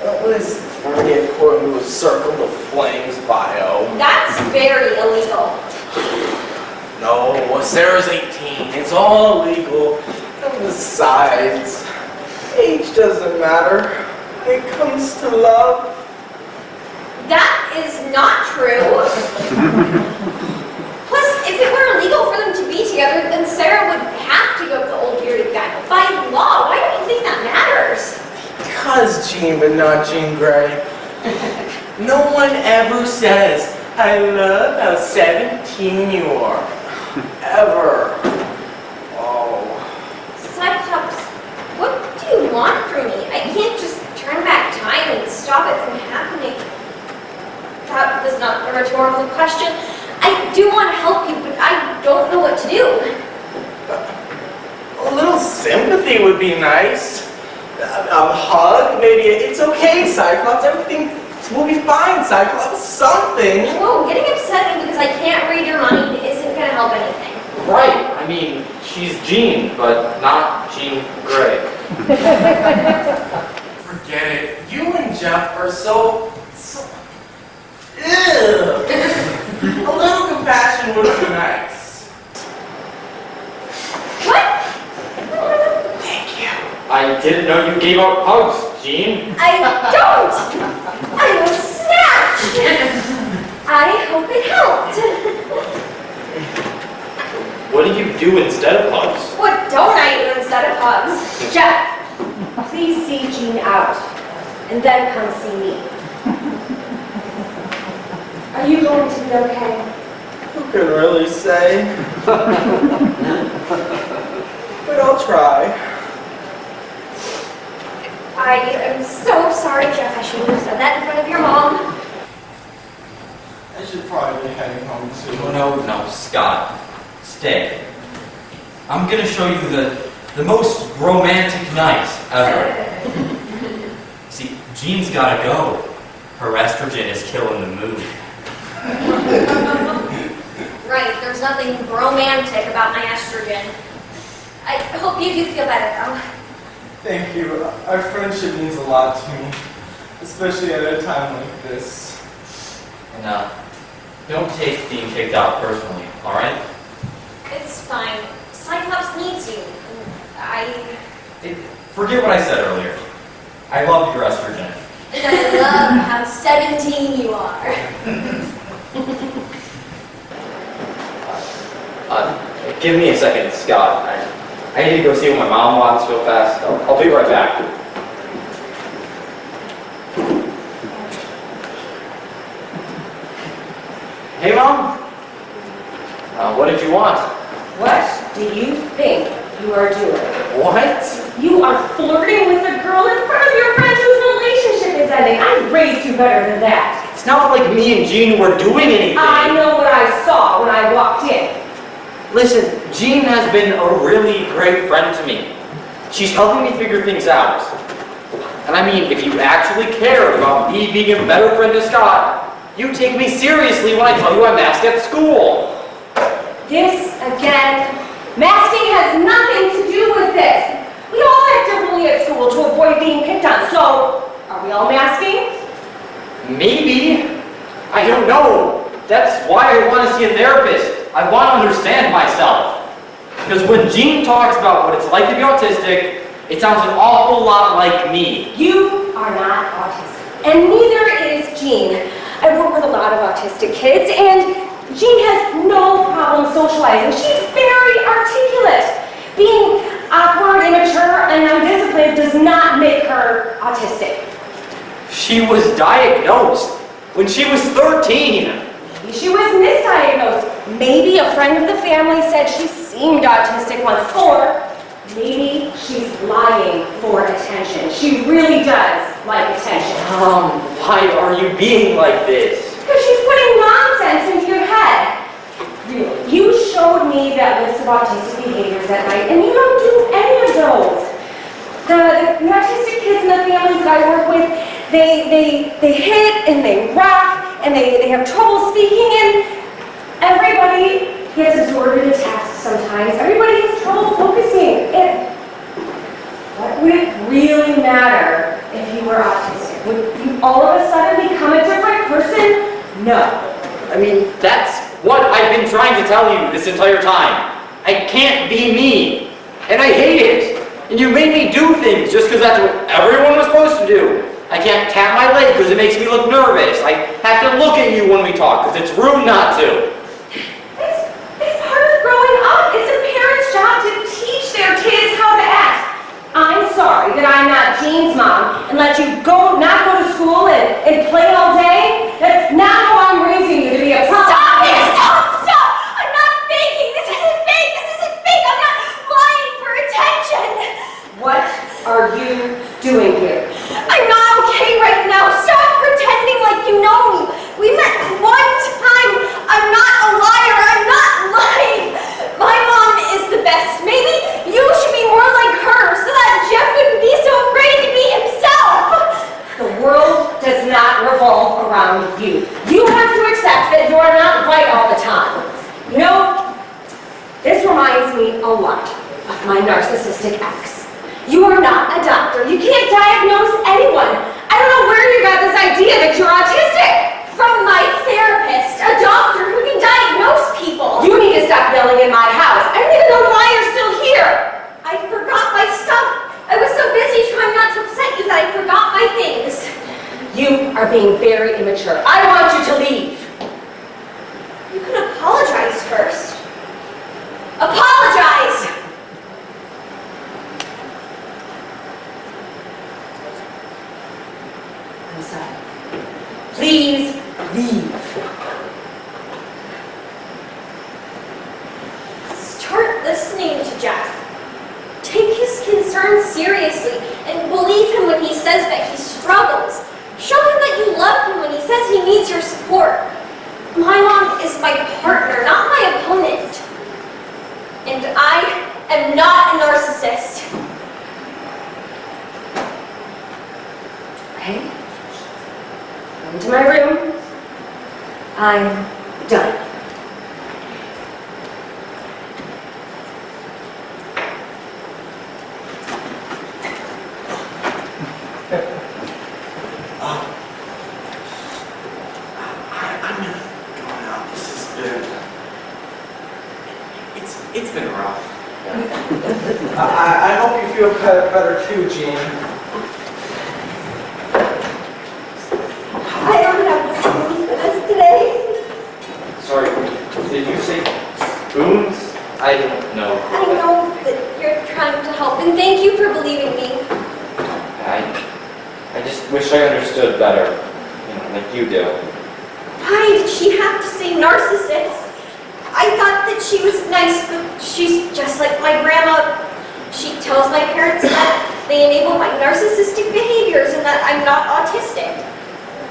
It was 30 according to a Circle of Flames bio. That's very illegal. No, Sarah's 18. It's all legal. And besides, age doesn't matter when it comes to love. That is not true. Plus, if it were illegal for them to be together, then Sara would have to go with the old bearded guy. By law, why don't you think that matters? Because Jean, but not Jean Grey. No one ever says, I love how 17 you are. Ever. Oh. Cyclops, what do you want from me? I can't just turn back time and stop it from happening. That was not a rhetorical question. I do want to help you, but I don't know what to do. A little sympathy would be nice. A hug, maybe. It's okay, Cyclops. Everything will be fine, Cyclops. Something. Whoa, getting upset at me because I can't read your mind isn't going to help anything. Right. I mean, she's Jean, but not Jean Grey. Forget it. You and Jeff are so ew. A little compassion would be nice. What? Thank you. I didn't know you gave out hugs, Jean. I don't! I was snatched! I hope it helped. What do you do instead of hugs? What don't I do instead of hugs? Jeff, please see Jean out, and then come see me. Are you going to be okay? Who can really say? But I'll try. I am so sorry, Jeff. I shouldn't have said that in front of your mom. I should probably be heading home soon. No, Scott. Stay. I'm gonna show you the most romantic night ever. See, Jean's gotta go. Her estrogen is killing the mood. Right, there's nothing romantic about my estrogen. I hope you do feel better, though. Thank you. Our friendship means a lot to me, especially at a time like this. And don't take being kicked out personally, alright? It's fine. Cyclops needs you. Forget what I said earlier. I love your estrogen. And I love how 17 you are. Give me a second, Scott. I need to go see what my mom wants real fast. I'll be right back. Hey, Mom. What did you want? What do you think you are doing? What? You are flirting with a girl in front of your friend whose relationship is ending. I raised you better than that. It's not like me and Jean were doing anything. I know what I saw when I walked in. Listen, Jean has been a really great friend to me. She's helping me figure things out. And I mean, if you actually care about me being a better friend to Scott, you take me seriously when I tell you I masked at school. This again. Masking has nothing to do with this. We all act differently at school to avoid being picked on. So, are we all masking? Maybe. I don't know. That's why I want to see a therapist. I want to understand myself. Because when Jean talks about what it's like to be autistic, it sounds an awful lot like me. You are not autistic. And neither is Jean. I work with a lot of autistic kids, and Jean has no problem socializing. She's very articulate. Being awkward, immature, and undisciplined does not make her autistic. She was diagnosed when she was 13. Maybe she was misdiagnosed. Maybe a friend of the family said she seemed autistic once, or maybe she's lying for attention. She really does like attention. Why are you being like this? Because she's putting nonsense into your head. Really, you showed me that list of autistic behaviors that night, and you don't do any of those. The autistic kids in the families that I work with, they hit and they rock and they have trouble speaking, and everybody gets absorbed in a task sometimes. Everybody has trouble focusing. What would it really matter if you were autistic? Would you all of a sudden become a different person? No. I mean, that's what I've been trying to tell you this entire time. I can't be me, and I hate it. And you made me do things just because that's what everyone was supposed to do. I can't tap my leg because it makes me look nervous. I have to look at you when we talk because it's rude not to. It's part of growing up. It's a parent's job to teach their kids how to act. I'm sorry that I'm not Jean's mom and let you not go to school and play all day. That's not how I'm raising you to be a problem. Stop it! Stop! I'm not faking! This isn't fake! This isn't fake! I'm not lying for attention! What are you doing here? I'm not okay right now! Stop pretending like you know me! We met one time! I'm not a liar! I'm not lying! My mom is the best. Maybe you should be more like her so that Jeff wouldn't be so afraid to be himself! The world does not revolve around you. You have to accept that you're not right all the time. You know, this reminds me a lot of my narcissistic ex. You are not a doctor. You can't diagnose anyone. I don't know where you got this idea that you're autistic. From my therapist, a doctor who can diagnose people. You need to stop yelling in my house. I don't even know why you're still here. I forgot my stuff. I was so busy trying not to upset you that I forgot my things. You are being very immature. I want you to leave. You can apologize first. Apologize! I'm sorry. Please leave. Start listening to Jeff. Take his concerns seriously and believe him when he says that he struggles. Show him that you love him when he says he needs your support. My mom is my partner, not my opponent. And I am not a narcissist. Okay? Go into my room. I'm done. I'm gonna go now. This has been... It's been rough. I hope you feel better too, Jean. I don't have spoons with us today. Sorry, did you say spoons? I don't know. I know that you're trying to help, and thank you for believing me. I just wish I understood better, like you do. Why did she have to say narcissist? I thought that she was nice, but she's just like my grandma. She tells my parents that they enable my narcissistic behaviors and that I'm not autistic.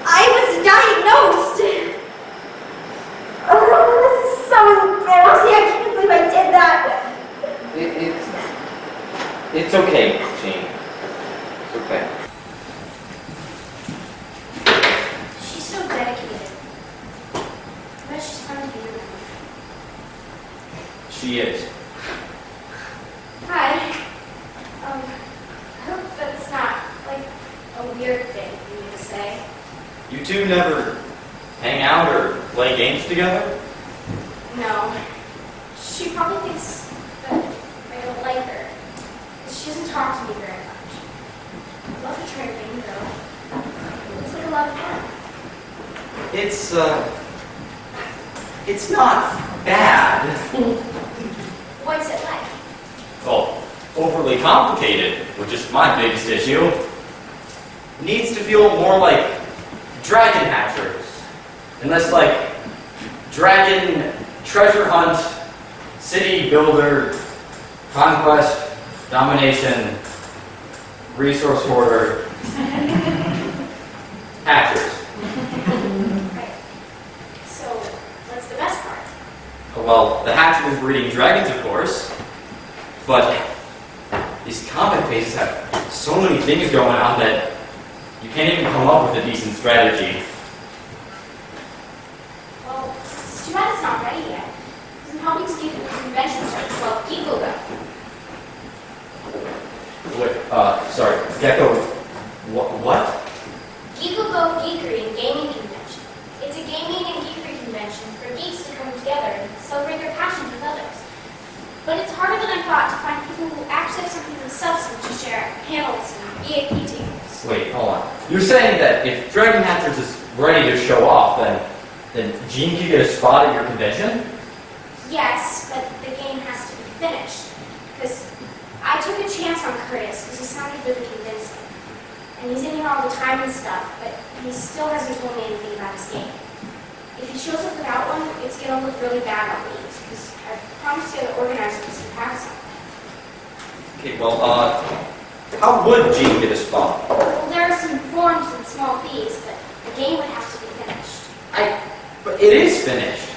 I was diagnosed. Oh, this is so embarrassing. I can't believe I did that. It's okay, Jean. It's okay. She's so dedicated. I bet she's fun to be around. She is. Hi. I hope that's not, like, a weird thing for me to say. You two never hang out or play games together? No. She probably thinks that I don't like her. 'Cause she doesn't talk to me very much. I love to try games, though. It looks like a lot of fun. It it's not bad. What's it like? Well, overly complicated, which is my biggest issue. Needs to feel more like dragon hatchers, and less like dragon treasure hunt, city builder, conquest, domination, resource hoarder, hatchers. Right. So, what's the best part? Well, the hatching and breeding dragons, of course, but these comic pages have so many things going on that you can't even come up with a decent strategy. Well, it's too bad it's not ready yet. I'm hoping to get the convention started 12 people ago. Wait, sorry, Gecko, what? Geeko Geekery and Gaming Convention. It's a gaming and geekery convention for geeks to come together and celebrate their passions with others. But it's harder than I thought to find people who actually have something of substance to share at panels and VIP tables. Wait, hold on. You're saying that if Dragon Hatchers is ready to show off, then Gene can get a spot at your convention? Yes, but the game has to be finished. Because I took a chance on Curtis because he sounded really convincing. And he's in here all the time and stuff, but he still hasn't told me anything about his game. If he shows up without one, it's going to look really bad on me, because I promised the other organizers he'd have some. Okay, well, how would Gene get a spot? Well, there are some forms and small fees, but the game would have to be finished. But it is finished.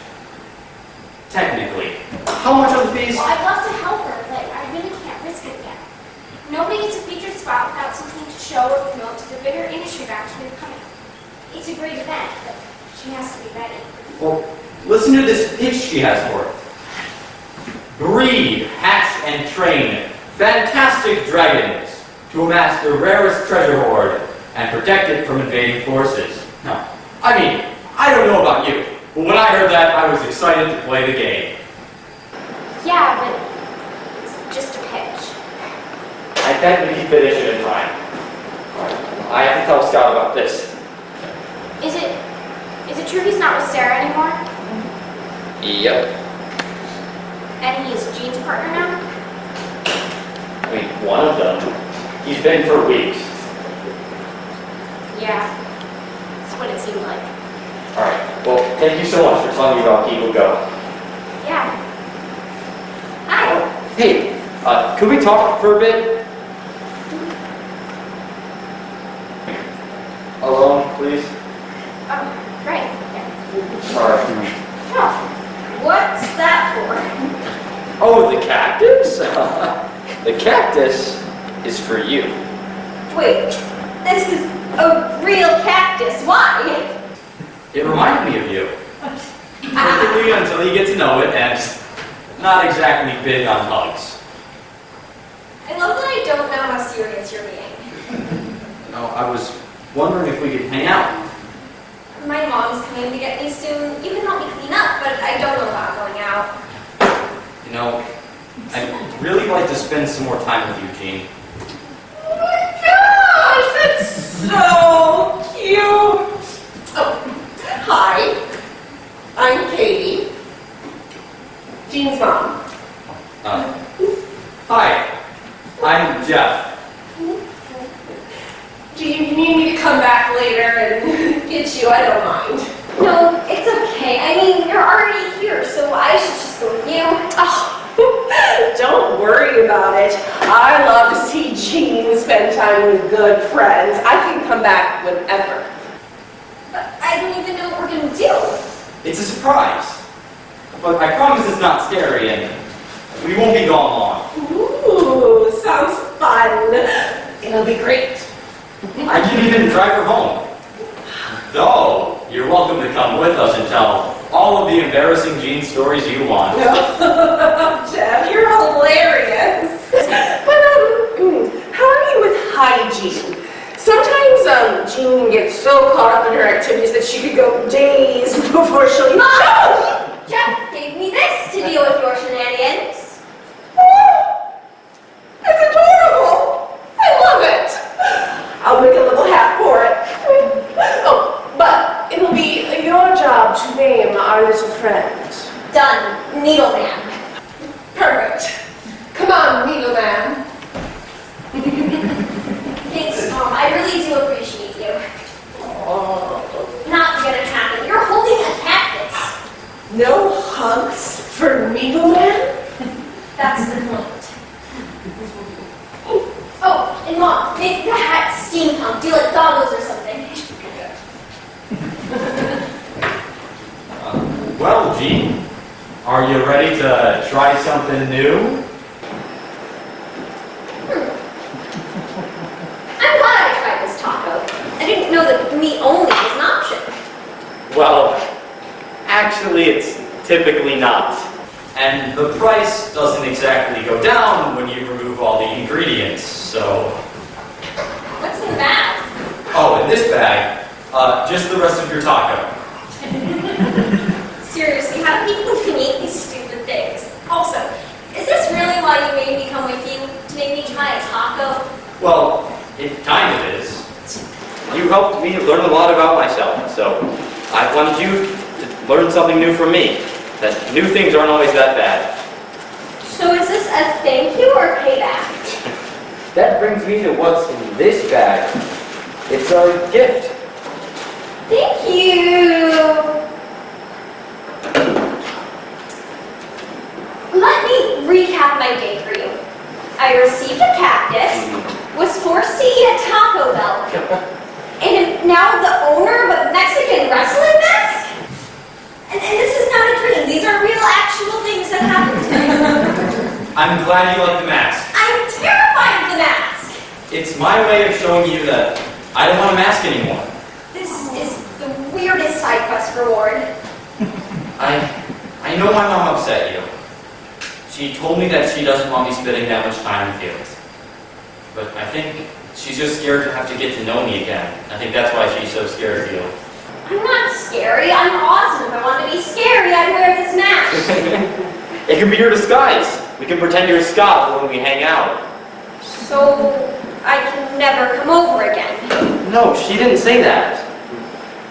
Technically. How much are the fees? Well, I'd love to help her, but I really can't risk it yet. Nobody gets a featured spot without something to show or promote to the bigger industry backers who are coming. It's a great event, but she has to be ready. Well, listen to this pitch she has for it. Breed, hatch, and train fantastic dragons to amass the rarest treasure hoard and protect it from invading forces. Now, I mean, I don't know about you, but when I heard that, I was excited to play the game. Yeah, but it's just a pitch. I bet we can finish it in time. I have to tell Scott about this. Is it true he's not with Sara anymore? Yep. And he's Gene's partner now? I mean, one of them. He's been for weeks. Yeah. That's what it seemed like. Alright, well, thank you so much for telling me about Geeko Go. Yeah. Hi. Hey, could we talk for a bit? Alone, please? Oh, right. Yeah. Sorry. Oh, what's that for? Oh, the cactus? The cactus is for you. Wait, this is a real cactus. Why? It reminded me of you. Particularly until you get to know it, and not exactly big on hugs. I love that I don't know how serious you're being. No, I was wondering if we could hang out. My mom's coming to get me soon. You can help me clean up, but I don't know about going out. You know, I'd really like to spend some more time with you, Gene. Oh my gosh, that's so cute! Oh, hi. I'm Katie. Gene's mom. Hi, I'm Jeff. Gene, you need me to come back later and get you? I don't mind. No, it's okay. I mean, you're already here, so I should just go with you. Oh, don't worry about it. I love to see Gene spend time with good friends. I can come back whenever. But I don't even know what we're going to do. It's a surprise. But I promise it's not scary, and we won't be gone long. Ooh, sounds fun. It'll be great. I can even drive her home. Though, you're welcome to come with us and tell all of the embarrassing Gene stories you want. Jeff, you're hilarious. But, how are you with hygiene? Sometimes, Jean gets so caught up in her activities that she could go days before she'll even Mom! Jeff gave me this to deal with your shenanigans. Oh, it's adorable. I love it. I'll make a little hat for it. Oh, but it'll be, you know what Done. Needleman. Perfect. Come on, Needleman. Thanks, Mom. I really do appreciate you. Not gonna happen. You're holding a cactus. No hugs for Needleman? That's the point. Oh, and Mom, make the hat steampunk. Do like goggles or something. Well, Jean, are you ready to try something new? I'm glad I tried this taco. I didn't know that meat only was an option. Well, actually, it's typically not. And the price doesn't exactly go down when you remove all the ingredients, so... What's in the bag? Oh, in this bag, just the rest of your taco. Seriously, how do people even eat these stupid things? Also, is this really why you made me come with you? To make me try a taco? Well, it kind of is. You helped me learn a lot about myself, so I wanted you to learn something new from me. That new things aren't always that bad. So is this a thank you or payback? That brings me to what's in this bag. It's a gift. Thank you! Let me recap my day for you. I received a cactus, was forced to eat a Taco Bell, and am now the owner of a Mexican wrestling mask? And this is not a dream. These are real, actual things that happened to me. I'm glad you like the mask. I'm terrified of the mask. It's my way of showing you that I don't want a mask anymore. This is the weirdest side quest reward. I know my mom upset you. She told me that she doesn't want me spending that much time with you. But I think she's just scared to have to get to know me again. I think that's why she's so scared of you. I'm not scary. I'm awesome. If I wanted to be scary, I'd wear this mask. It can be your disguise. We can pretend you're Scott when we hang out. So I can never come over again. No, she didn't say that.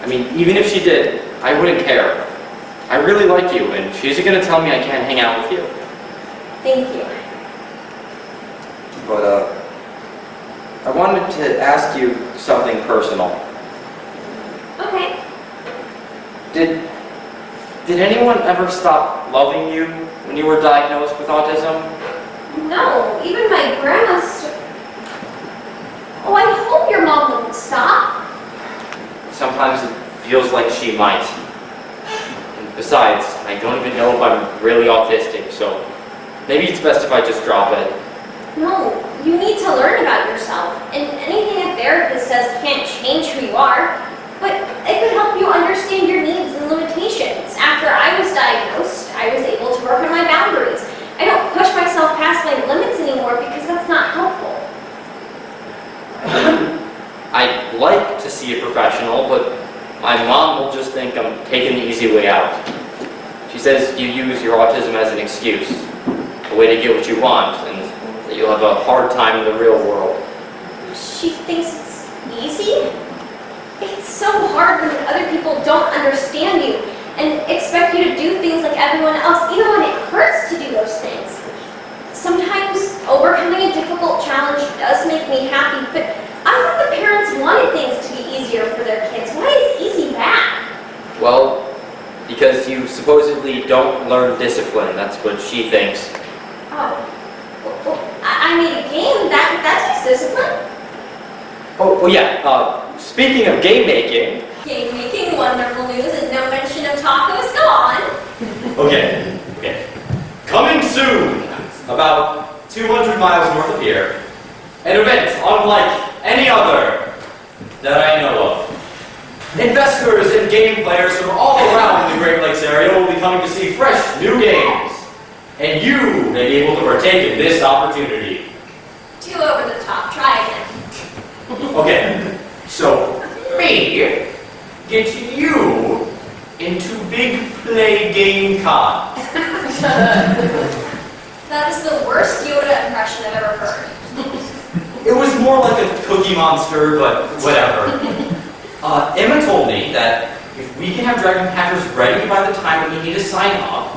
I mean, even if she did, I wouldn't care. I really like you, and she's gonna tell me I can't hang out with you. Thank you. But, I wanted to ask you something personal. Okay. Did anyone ever stop loving you when you were diagnosed with autism? No, even my grandma Oh, I hope your mom wouldn't stop. Sometimes it feels like she might. And besides, I don't even know if I'm really autistic, so maybe it's best if I just drop it. No, you need to learn about yourself. And anything a therapist says can't change who you are. But it could help you understand your needs and limitations. After I was diagnosed, I was able to work on my boundaries. I don't push myself past my limits anymore because that's not helpful. I'd like to see a professional, but my mom will just think I'm taking the easy way out. She says you use your autism as an excuse, a way to get what you want, and that you'll have a hard time in the real world. She thinks it's easy? It's so hard when other people don't understand you and expect you to do things like everyone else, even when it hurts to do those things. Sometimes overcoming a difficult challenge does make me happy, but I thought the parents wanted things to be easier for their kids. Why is easy bad? Well, because you supposedly don't learn discipline, that's what she thinks. Oh. Well, I made a game. That takes discipline. Oh yeah, speaking of game making... Game making, wonderful news, and no mention of tacos. Go on. Okay. Coming soon, about 200 miles north of here, an event unlike any other that I know of. Investors and game players from all around the Great Lakes area will be coming to see fresh, new games. And you may be able to partake in this opportunity. Too over the top. Try again. Okay, so me get you into Big Play Game Con. That is the worst Yoda impression I've ever heard. It was more like a Cookie Monster, but whatever. Emma told me that if we can have dragon catchers ready by the time that you need to sign up,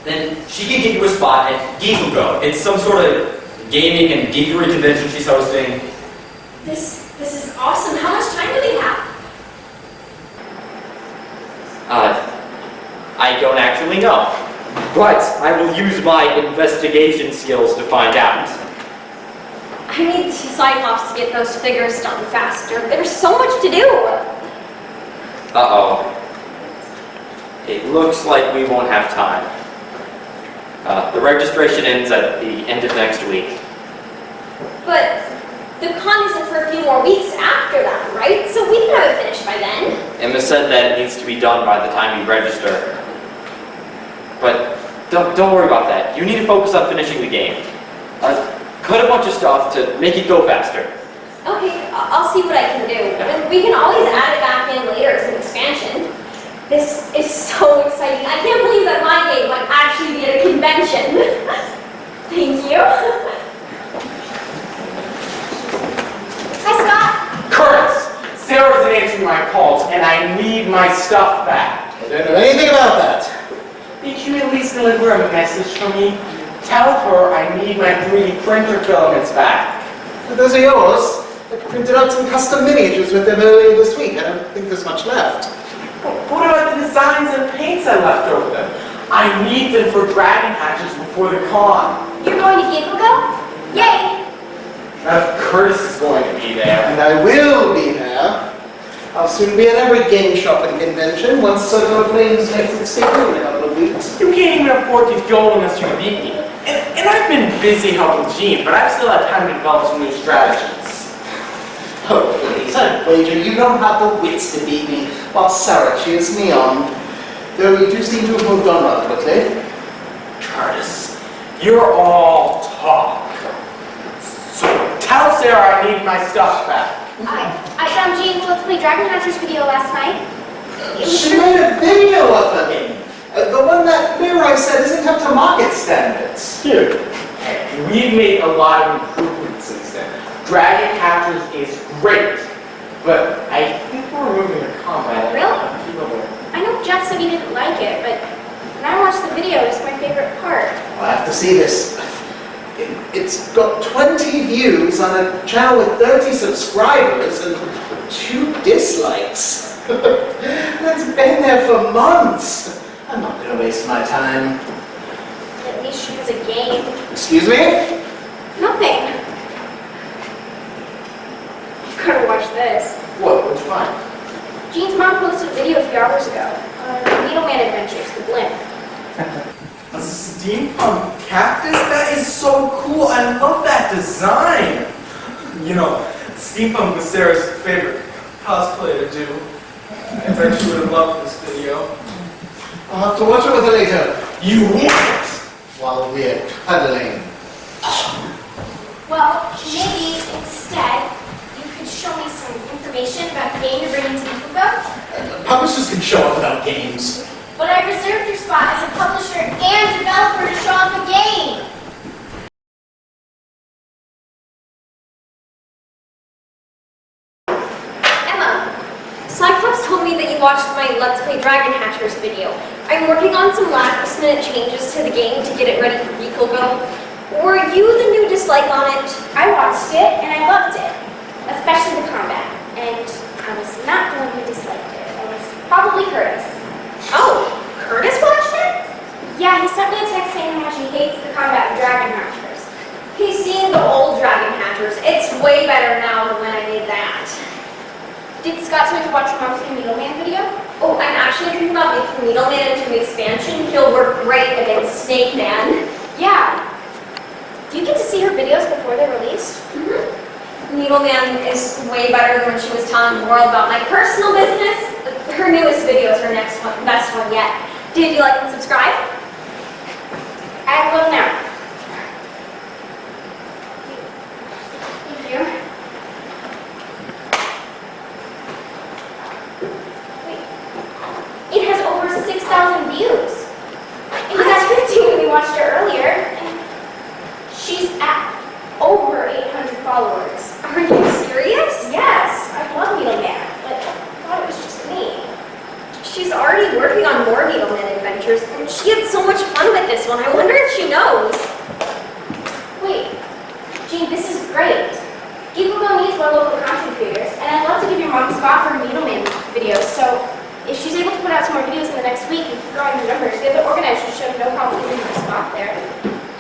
then she can get you a spot at Geek-O-Go. It's some sort of gaming and geekery convention she's hosting. This is awesome. How much time do we have? I don't actually know. But I will use my investigation skills to find out. I need Cyclops to get those figures done faster. There's so much to do. Uh-oh. It looks like we won't have time. The registration ends at the end of next week. But the con isn't for a few more weeks after that, right? So we can have it finished by then. Emma said that it needs to be done by the time you register. But don't worry about that. You need to focus on finishing the game. Cut a bunch of stuff to make it go faster. Okay, I'll see what I can do. And we can always add it back in later as an expansion. This is so exciting. I can't believe that my game might actually be at a convention. Thank you. Hi, Scott. Curtis! Sarah's answering my calls, and I need my stuff back. I don't know anything about that. Did you at least deliver a message for me? Tell her I need my 3D printer filaments back. Those are yours. I printed out some custom miniatures with them earlier this week. I don't think there's much left. What about the designs and paints I left over them? I need them for dragon hatches before the con. You're going to Geek-O-Go? Yay! Curtis is going to be there. And I will be there. I'll soon be at every game shop and convention once Circle of Flames makes its debut in a couple of weeks. You can't even afford to go unless you beat me. And I've been busy helping Jean, but I've still had time to develop some new strategies. Oh, please, I wager you don't have the wits to beat me while Sara cheers me on. Though you do seem to have moved on rather quickly. Curtis, you're all talk. So tell Sarah I need my stuff back. I found Jean's Let's Play Dragon Hunters video last night. It was She made a video of the game. The one that Leroy said isn't up to market standards. Dude, we've made a lot of improvements since then. Dragon Catchers is great, but I think we're moving to combat. Really? I know Jeff said he didn't like it, but when I watched the video, it's my favorite part. I'll have to see this. It's got 20 views on a channel with 30 subscribers and 2 dislikes. That's been there for months. I'm not going to waste my time. At least she has a game. Excuse me? Nothing. You've got to watch this. What? Which one? Jean's mom posted a video a few hours ago. Needleman Adventures, the blimp. A steampunk cactus? That is so cool. I love that design. You know, steampunk was Sarah's favorite cosplay to do. I bet she would have loved this video. I'll have to watch it with her later. You won't! While we're cuddling. Well, maybe instead you could show me some information about the game you're bringing to Geek-O-Go. Publishers can show up without games. But I reserved your spot as a publisher and developer to show off a game. Emma, Cyclops told me that you watched my Let's Play Dragon Hatchers video. I'm working on some last-minute changes to the game to get it ready for Geek-O-Go. Were you the new dislike on it? I watched it and I loved it, especially the combat. And I was not the one who disliked it. It was probably Curtis. Oh, Curtis watched it? Yeah, he sent me a text saying how much he hates the combat of Dragon Hunters. He's seen the old Dragon Hatchers. It's way better now than when I made that. Did Scott tell you to watch your mom's new Needleman video? Oh, I'm actually thinking about making Needleman into an expansion. He'll work great against Snake Man. Yeah. Do you get to see her videos before they're released? Needleman is way better than when she was telling the world about my personal business. Her newest video is her next one, best one yet. Did you like and subscribe? I will now. Thank you. Wait. It has over 6,000 views. It was at 15 when we watched it earlier. And she's at over 800 followers. Are you serious? Yes, I love Needleman, but I thought it was just me. at this one. I wonder if she knows. Wait, Jean, this is great. Geekle needs more local content creators, and I'd love to give your mom a spot for her Needleman videos, so if she's able to put out some more videos in the next week and keep growing the numbers, the other organizers should have no problem giving her a spot there.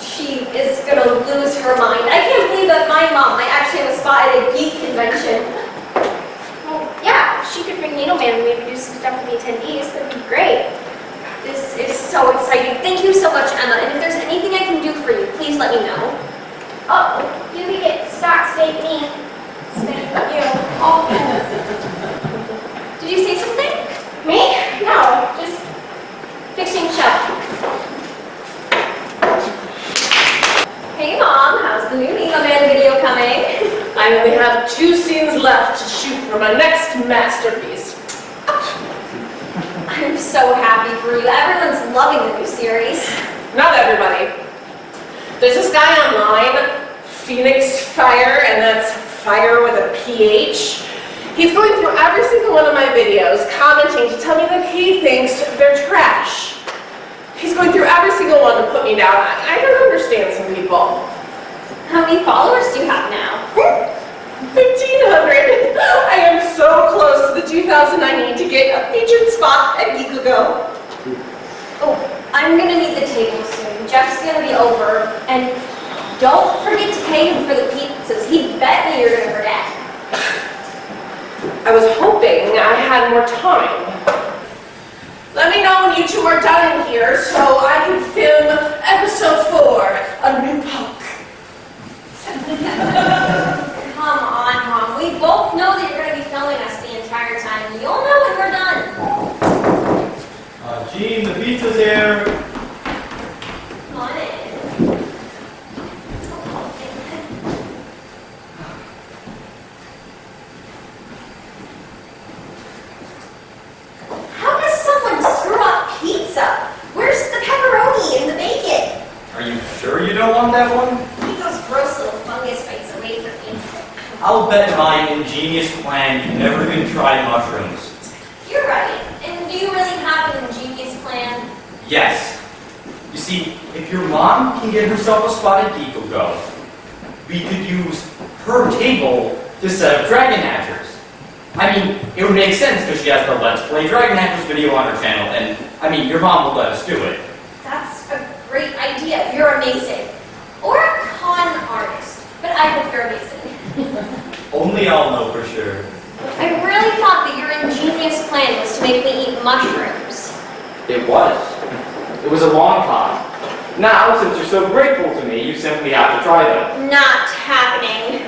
She is gonna lose her mind. I can't believe that my mom might actually have a spot at a geek convention. Well, yeah, if she could bring Needleman and maybe do some stuff for the attendees, that'd be great. This is so exciting. Thank you so much, Emma. And if there's anything I can do for you, please let me know. Oh, you can get stock steak meat instead of you. Oh. Did you say something? Me? No, just fixing shelf. Hey, Mom. How's the new Needleman video coming? I only have 2 scenes left to shoot for my next masterpiece. I'm so happy for you. Everyone's loving the new series. Not everybody. There's this guy online, Phoenix Fire, and that's fire with a PH. He's going through every single one of my videos, commenting to tell me that he thinks they're trash. He's going through every single one to put me down. I don't understand some people. How many followers do you have now? 1,500. I am so close to the 2,000 I need to get a featured spot at Geekle. Oh, I'm gonna need the table soon. Jeff's gonna be over, and don't forget to pay him for the pizzas. He bet me you're gonna forget. I was hoping I had more time. Let me know when you two are done in here so I can film episode 4, A New Punk. Come on, Mom. We both know that you're gonna be filming us the entire time. You'll know when we're done. Gene, the pizza's here. Come on in. How does someone screw up pizza? Where's the pepperoni and the bacon? Are you sure you don't want that one? Keep those gross little fungus bites away from me. I'll bet my ingenious plan you've never even tried mushrooms. You're right. And do you really have an ingenious plan? Yes. You see, if your mom can get herself a spot at Geekle, we could use her table to set up Dragon Hatchers. I mean, it would make sense because she has the Let's Play Dragon Hatchers video on her channel, and I mean, your mom will let us do it. That's a great idea. You're amazing. Or a con artist. But I hope you're amazing. Only I'll know for sure. I really thought that your ingenious plan was to make me eat mushrooms. It was. It was a long con. Now, since you're so grateful to me, you simply have to try them. Not happening.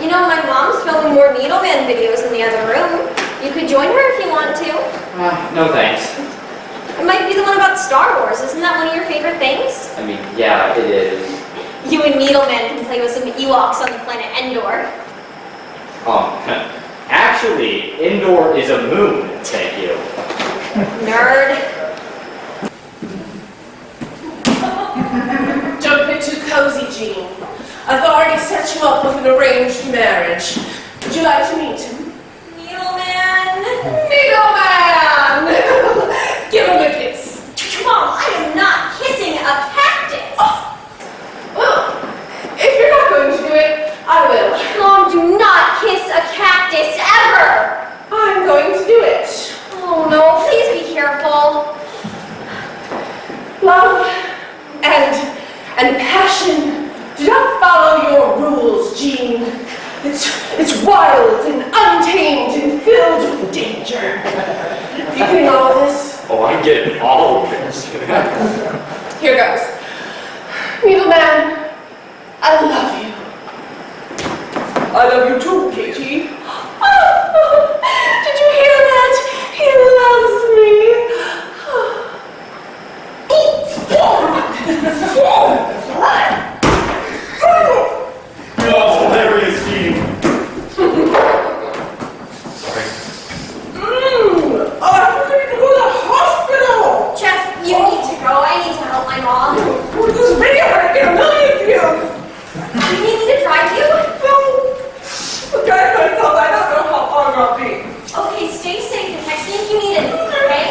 You know, my mom's filming more Needleman videos in the other room. You could join her if you want to. No thanks. It might be the one about Star Wars. Isn't that one of your favorite things? I mean, yeah, it is. You and Needleman can play with some Ewoks on the planet Endor. Actually, Indoor is a moon, thank you. Nerd. Don't get too cozy, Jean. I've already set you up with an arranged marriage. Would you like to meet him? Needleman. Needleman! Give him a kiss. Mom, I am not kissing a cactus. Well, if you're not going to do it, I will. Mom, do not kiss a cactus ever. I'm going to do it. Oh no, please be careful. Love and passion do not follow your rules, Jean. It's wild and untamed and filled with danger. You getting all of this? Oh, I get all of this. Here goes. Needleman, I love you. I love you too, Katie. Oh, did you hear that? He loves me. Oh, hilarious, Gene. Sorry. I'm ready to go to the hospital. Jeff, you need to go. I need to help my mom. With this video, I get a million views. You need me to drive you? No. Okay, myself, I don't know how long I'll be. Okay, stay safe and text me if you need anything, okay?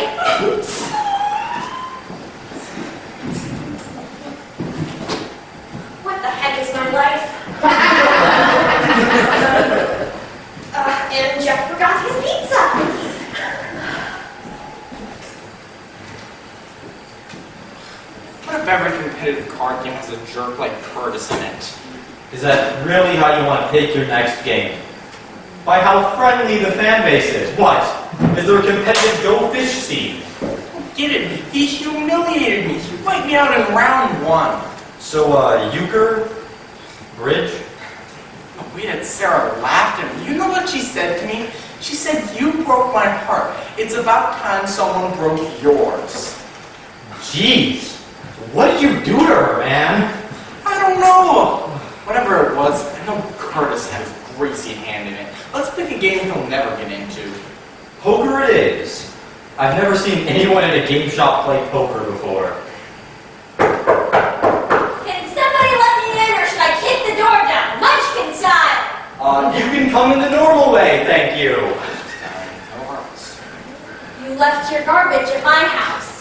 What if every competitive card game has a jerk like Curtis in it? Is that really how you want to pick your next game? By how friendly the fan base is. What? Is there a competitive go fish scene? Get it? He humiliated me. He wiped me out in round 1. So, euchre? Bridge? We had Sara laughed at me. You know what she said to me? She said, "You broke my heart. It's about time someone broke yours." Jeez. What did you do to her, man? I don't know. Whatever it was, I know Curtis had his greasy hand in it. Let's pick a game he'll never get into. Poker it is. I've never seen anyone at a game shop play poker before. Can somebody let me in, or should I kick the door down? Munchkin style! You can come in the normal way, thank you. You left your garbage at my house.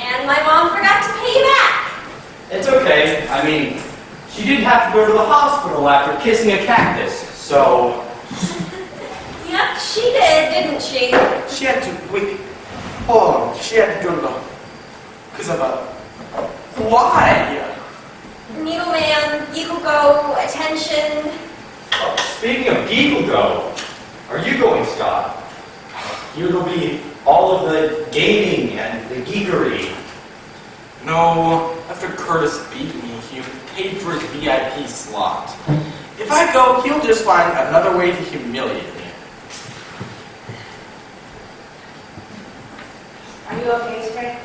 And my mom forgot to pay you back. It's okay. I mean, she did have to go to the hospital after kissing a cactus, so... Yep, she did, didn't she? She had to, wait, hold on. She had to go to the, because of a, why? Needleman, Go, attention. Oh, speaking of Go, are you going, Scott? It'll be all of the gaming and the geekery. No, after Curtis beat me, he paid for his VIP slot. If I go, he'll just find another way to humiliate me. Are you okay today?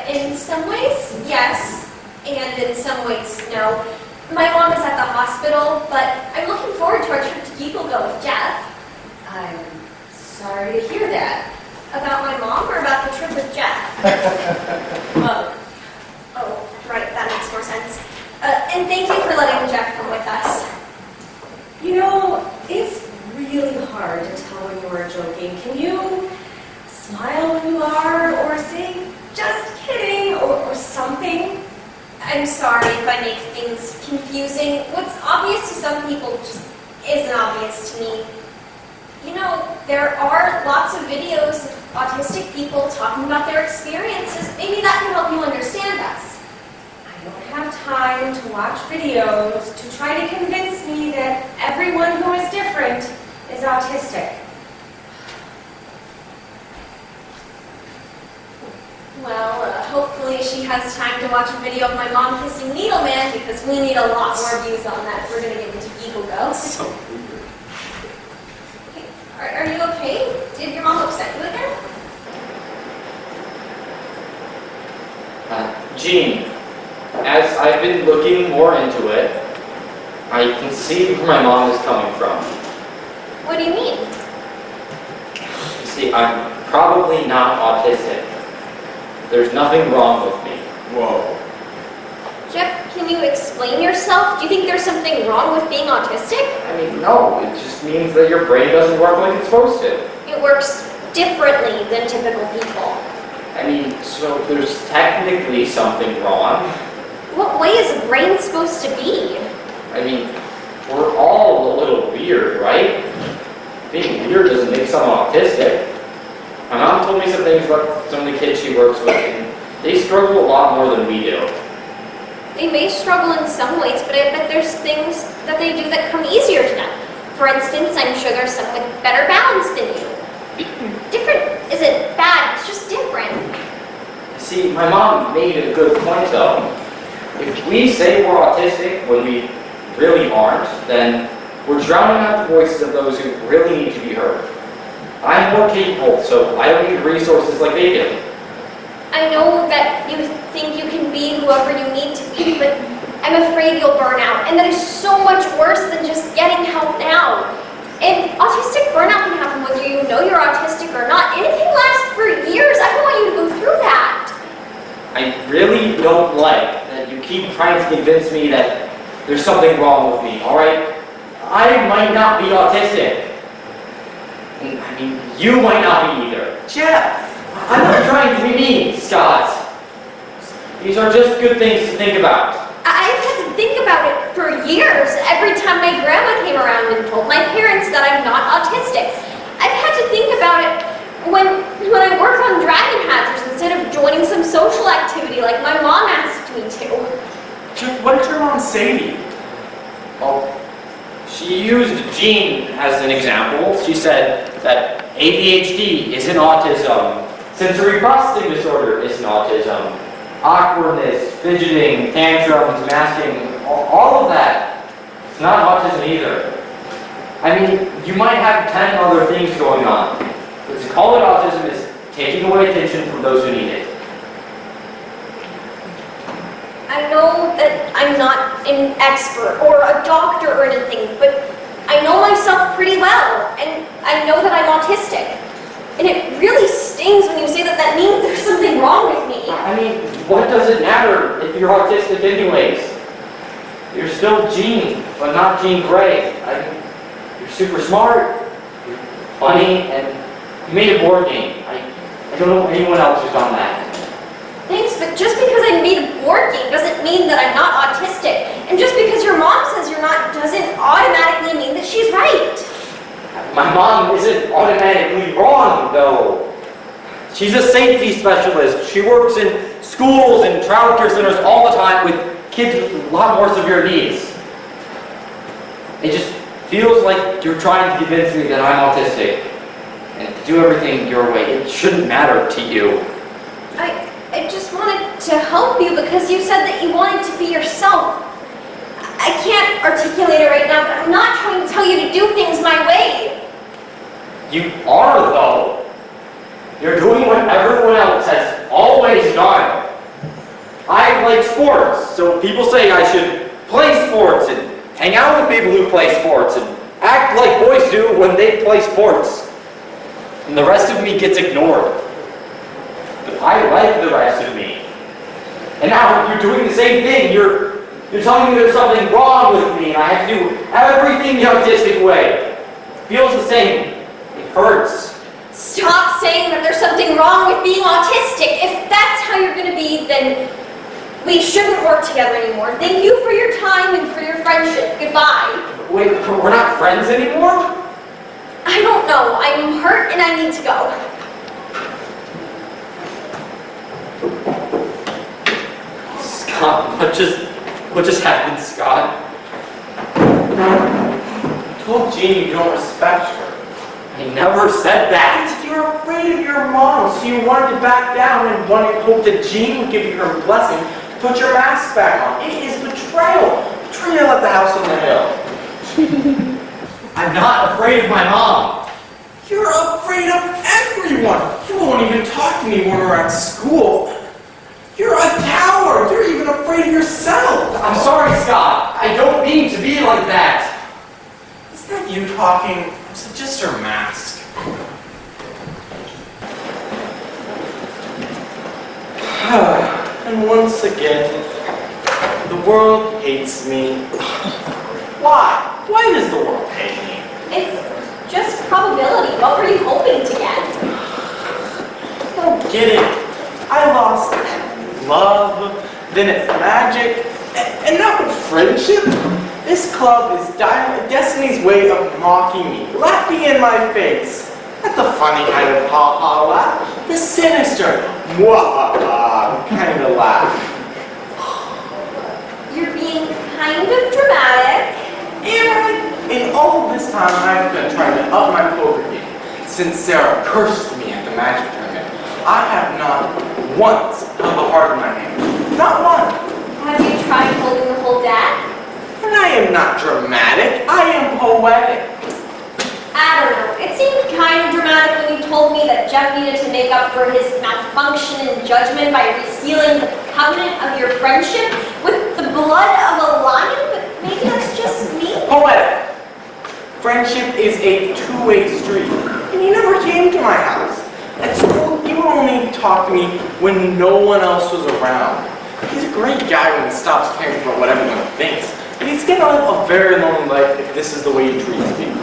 In some ways, yes. And in some ways, no. My mom is at the hospital, but I'm looking forward to our trip to Go with Jeff. I'm sorry to hear that. About my mom or about the trip with Jeff? Oh, right, that makes more sense. And thank you for letting Jeff come with us. You know, it's really hard to tell when you are joking. Can you smile when you are, or say, just kidding, or something? I'm sorry if I make things confusing. What's obvious to some people just isn't obvious to me. You know, there are lots of videos of autistic people talking about their experiences. Maybe that can help you understand us. I don't have time to watch videos to try to convince me that everyone who is different is autistic. Well, hopefully she has time to watch a video of my mom kissing Needleman, because we need a lot more views on that if we're going to get into Go. So weird. Are you okay? Did your mom upset you again? Jean, as I've been looking more into it, I can see where my mom is coming from. What do you mean? You see, I'm probably not autistic. There's nothing wrong with me. Whoa. Jeff, can you explain yourself? Do you think there's something wrong with being autistic? I mean, no, it just means that your brain doesn't work like it's supposed to. It works differently than typical people. I mean, so there's technically something wrong. What way is a brain supposed to be? I mean, we're all a little weird, right? Being weird doesn't make someone autistic. My mom told me some things about some of the kids she works with, and they struggle a lot more than we do. They may struggle in some ways, but I bet there's things that they do that come easier to them. For instance, I'm sure there's some with better balance than you. Different isn't bad, it's just different. See, my mom made a good point though. If we say we're autistic when we really aren't, then we're drowning out the voices of those who really need to be heard. I'm more capable, so I don't need resources like they do. I know that you think you can be whoever you need to be, but I'm afraid you'll burn out, and that is so much worse than just getting help now. And autistic burnout can happen whether you know you're autistic or not, and it can last for years. I don't want you to go through that. I really don't like that you keep trying to convince me that there's something wrong with me, alright? I might not be autistic. And, I mean, you might not be either. Jeff! I'm not trying to be mean, Scott. These are just good things to think about. I've had to think about it for years, every time my grandma came around and told my parents that I'm not autistic. I've had to think about it when I work on dragon hatchers and instead of joining some social activity like my mom asked me to. Jeff, what did your mom say to you? Well, she used Jean as an example. She said that ADHD isn't autism, sensory processing disorder isn't autism, awkwardness, fidgeting, tantrums, masking, all of that, it's not autism either. I mean, you might have 10 other things going on, but to call it autism is taking away attention from those who need it. I know that I'm not an expert or a doctor or anything, but I know myself pretty well, and I know that I'm autistic. And it really stings when you say that that means there's something wrong with me. I mean, what does it matter if you're autistic anyways? You're still Jean, but not Jean Grey. You're super smart, you're funny, and you made a board game. I don't know anyone else who's done that. Thanks, but just because I made a board game doesn't mean that I'm not autistic. And just because your mom says you're not doesn't automatically mean that she's right. My mom isn't automatically wrong, though. She's a safety specialist. She works in schools and childcare centers all the time with kids with a lot more severe needs. It just feels like you're trying to convince me that I'm autistic and to do everything your way. It shouldn't matter to you. I just wanted to help you because you said that you wanted to be yourself. I can't articulate it right now, but I'm not trying to tell you to do things my way. You are, though. You're doing what everyone else has always done. I like sports, so people say I should play sports and hang out with people who play sports and act like boys do when they play sports. And the rest of me gets ignored. But I like the rest of me. And now you're doing the same thing. You're telling me there's something wrong with me and I have to do everything the autistic way. It feels the same. It hurts. Stop saying that there's something wrong with being autistic. If that's how you're going to be, then we shouldn't work together anymore. Thank you for your time and for your friendship. Goodbye. Wait, we're not friends anymore? I don't know. I'm hurt and I need to go. Scott, what just happened, Scott? I told Jean you don't respect her. I never said that. You're afraid of your mom, so you wanted to back down and hope that Jean would give you her blessing to put your mask back on. It is betrayal. Betrayal at the house on the hill. I'm not afraid of my mom. You're afraid of everyone. You won't even talk to me when we're at school. You're a coward. You're even afraid of yourself. I'm sorry, Scott. I don't mean to be like that. Is that you talking? Or is it just your mask? And once again, the world hates me. Why? Why does the world hate me? It's just probability. What were you hoping to get? Don't get it. I lost love, then it's magic, and now with friendship. This club is Destiny's way of mocking me, laughing in my face. Not the funny kind of ha-ha laugh, the sinister, mwah-ha-ha kind of laugh. You're being kind of dramatic. In all of this time, I've been trying to up my poker game. Since Sara cursed me at the magic tournament, I have not once held a heart in my hand. Not one. Have you tried holding the whole deck? And I am not dramatic, I am poetic. I don't know. It seemed kind of dramatic when you told me that Jeff needed to make up for his malfunction in judgment by resealing the covenant of your friendship with the blood of a lion, but maybe that's just me. Poetic. Friendship is a two-way street, and you never came to my house. At school, you would only talk to me when no one else was around. He's a great guy when he stops caring about what everyone thinks. But he's gonna live a very lonely life if this is the way he treats people.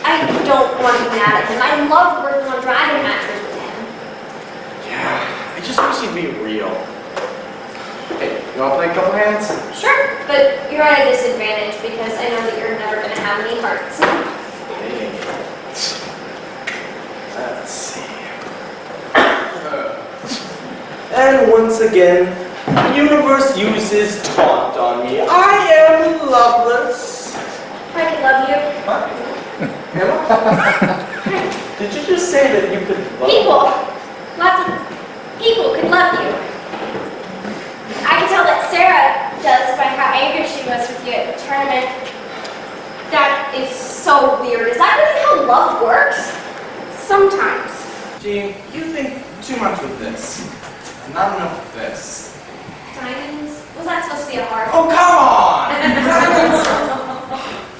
I don't want to be mad at him. I love working on dragon matches with him. Yeah, I just wish he'd be real. Hey, you wanna play a couple hands? Sure, but you're at a disadvantage because I know that you're never going to have any hearts. Hey. Let's see. And once again, the universe uses taunt on me. I am loveless. I could love you. Emma? Did you just say that you could love People. Lots of people could love you. I can tell that Sara does by how angry she was with you at the tournament. That is so weird. Is that really how love works? Sometimes. Jean, you think too much with this. And not enough with this. Diamonds? Was that supposed to be a heart? Oh, come on! Diamonds!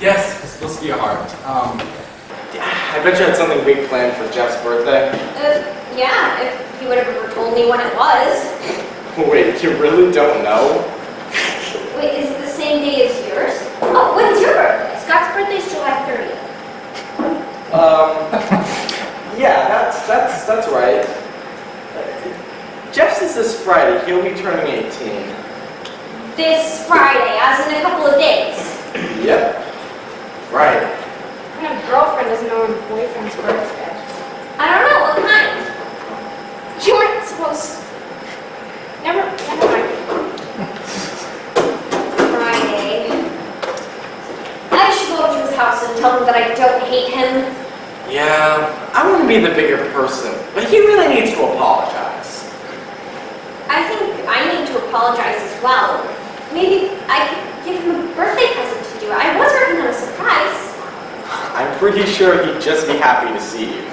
Yes, it's supposed to be a heart. I bet you had something big planned for Jeff's birthday. Yeah, if you would have ever told me when it was. Wait, you really don't know? Wait, is it the same day as yours? Oh, when's your birthday? Scott's birthday is July 30th. Yeah, that's right. Jeff's is this Friday. He'll be turning 18. This Friday, as in a couple of days. Yep. Right. My girlfriend doesn't know her boyfriend's birthday. I don't know, what kind? You weren't supposed to. Never mind. Friday. I should go over to his house and tell him that I don't hate him. Yeah, I want to be the bigger person, but he really needs to apologize. I think I need to apologize as well. Maybe I could give him a birthday present to do. I was working on a surprise. I'm pretty sure he'd just be happy to see you.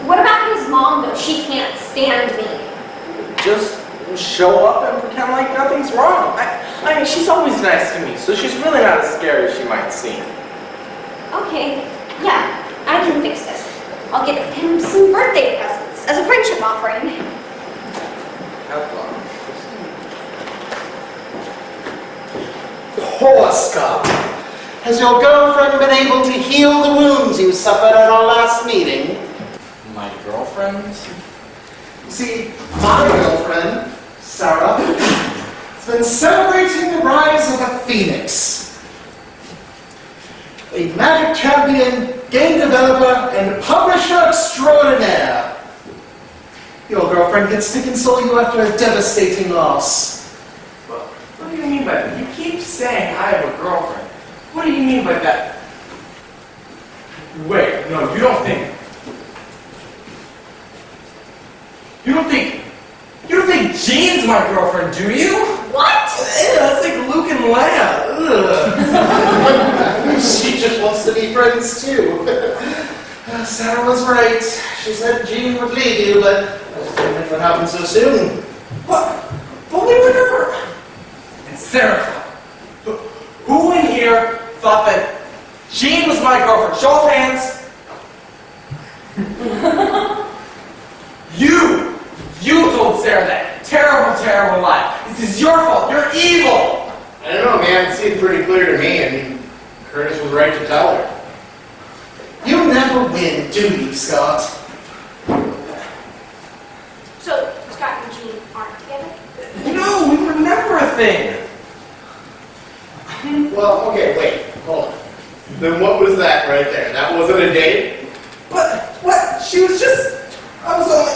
What about his mom, though? She can't stand me. Just show up and pretend like nothing's wrong. I mean, she's always nice to me, so she's really not as scary as she might seem. Okay, yeah, I can fix this. I'll get him some birthday presents as a friendship offering. Have fun. Poor Scott. Has your girlfriend been able to heal the wounds you suffered at our last meeting? My girlfriend? See, my girlfriend, Sara, has been celebrating the rise of a phoenix. A magic champion, game developer, and publisher extraordinaire. Your girlfriend gets to console you after a devastating loss. What do you mean by that? You keep saying I have a girlfriend. What do you mean by that? Wait, no, you don't think Jean's my girlfriend, do you? What? Ew, that's like Luke and Leia. Ugh. She just wants to be friends too. Sara was right. She said Jean would leave you, but I just didn't think it would happen so soon. What? But we were never... And Sara thought. Who in here thought that Jean was my girlfriend? Show of hands. You told Sara that terrible, terrible lie. This is your fault. You're evil. I don't know, man. It seemed pretty clear to me. I mean, Curtis was right to tell her. You never win, do you, Scott? So, Scott and Jean aren't together? No, we were never a thing. Well, okay, wait. Hold on. Then what was that right there? That wasn't a date? What? She was just... I was only...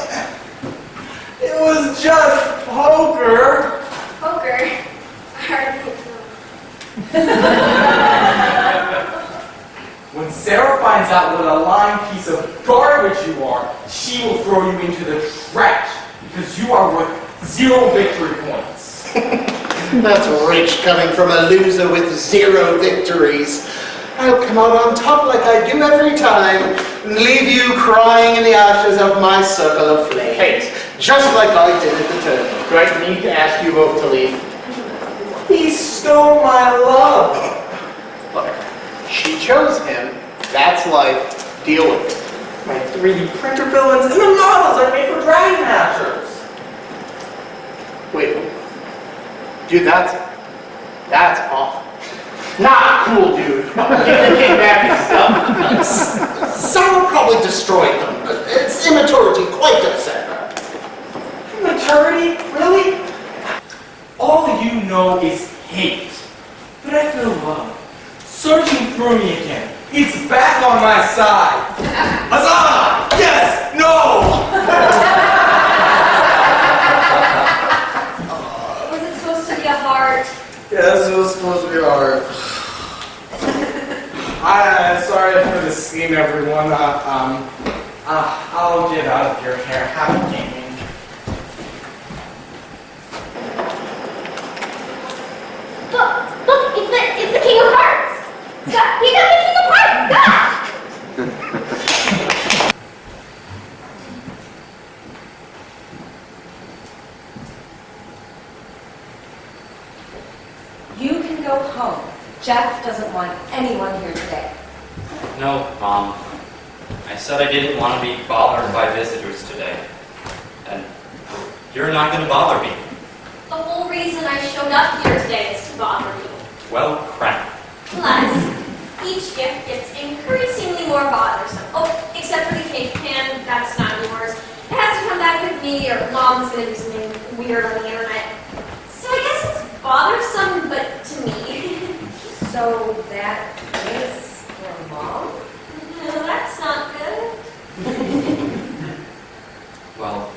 It was just poker. Poker? I already know. When Sara finds out what a lying piece of garbage you are, she will throw you into the trash because you are worth 0 victory points. That's rich coming from a loser with 0 victories. I'll come out on top like I do every time and leave you crying in the ashes of my circle of flames. Just like I did at the tournament. Do I need to ask you both to leave? He stole my love. Look, she chose him. That's life. Deal with it. My 3D printer villains and the models are made for Dragon Mashers. Wait. Dude, that's awful. Not cool, dude. Give the kid back his stuff. Sara probably destroyed them. It's immaturity quite upset her. Maturity? Really? All you know is hate. But I feel love surging through me again. It's back on my side. Huzzah! Yes! No! evening, everyone. I'll get out of your hair. Happy gaming. Look, it's the King of Hearts. Scott, he got the King of Hearts. Scott. You can go home. Jeff doesn't want anyone here today. No, Mom. I said I didn't want to be bothered by visitors today. And you're not going to bother me. The whole reason I showed up here today is to bother you. Well, crap. Plus, each gift gets increasingly more bothersome. Oh, except for the cake pan, that's not yours. It has to come back with me, or Mom's gonna do something weird on the internet. So I guess it's bothersome, but to me. So that is your mom? No, that's not good. Well,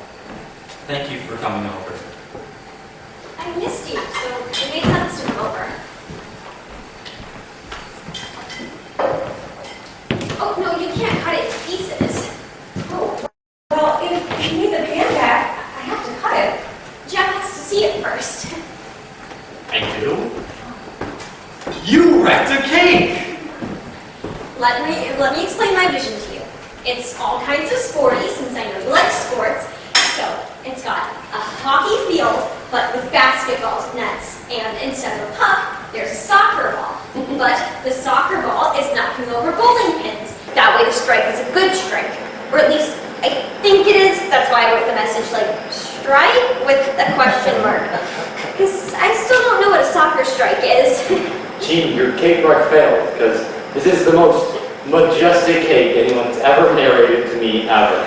thank you for coming over. I missed you, so it made sense to come over. Oh, no, you can't cut it in pieces. Oh, well, if you need the pan back, I have to cut it. Jeff has to see it first. I do? You wrecked a cake! Let me explain my vision to you. It's all kinds of sporty, since I know you like sports. So, it's got a hockey field, but with basketball nets. And instead of a puck, there's a soccer ball. But the soccer ball is knocking over bowling pins. That way the strike is a good strike. Or at least, I think it is. That's why I wrote the message like, strike? With a question mark. Because I still don't know what a soccer strike is. Gene, your cake wreck failed, because this is the most majestic cake anyone's ever narrated to me ever.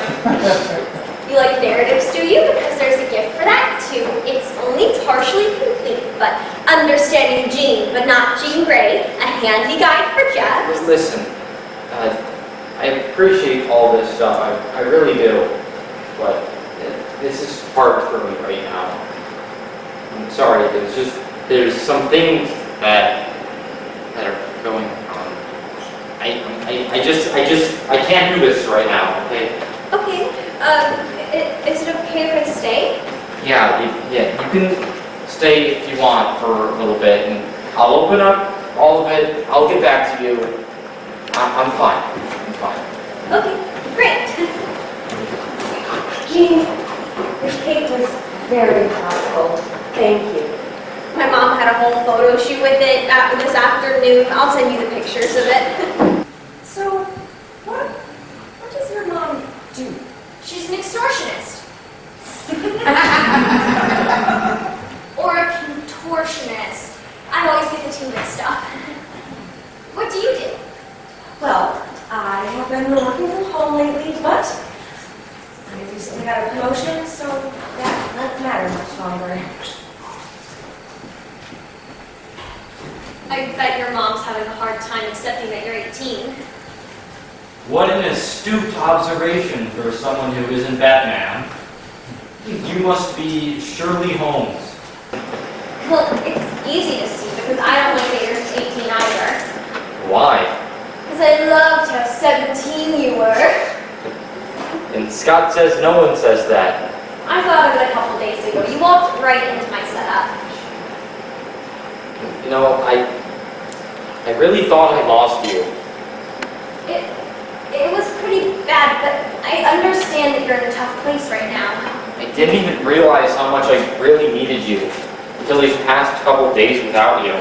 You like narratives, do you? Because there's a gift for that, too. It's only partially complete, but understanding Jean, but not Jean Grey, a handy guide for Jeff. Listen, I appreciate all this stuff, I really do, but this is hard for me right now. I'm sorry, there's some things that are going on. I can't do this right now, okay? Okay, is it okay if I stay? Yeah, you can stay if you want for a little bit, and I'll open up all of it, I'll get back to you. I'm fine. Okay, great. Jean, your cake was very thoughtful. Thank you. My mom had a whole photo shoot with it this afternoon. I'll send you the pictures of it. So, what does your mom do? She's an extortionist. Or a contortionist. I always get the two mixed up. What do you do? Well, I have been working from home lately, but I recently got a promotion, so that won't matter much longer. I bet your mom's having a hard time accepting that you're 18. What an astute observation for someone who isn't Batman. You must be Shirley Holmes. Well, it's easy to see because I don't like that you're 18 either. Why? Because I loved how 17 you were. And Scott says no one says that. I thought of it a couple days ago. You walked right into my setup. You know, I really thought I lost you. It was pretty bad, but I understand that you're in a tough place right now. I didn't even realize how much I really needed you until these past couple days without you.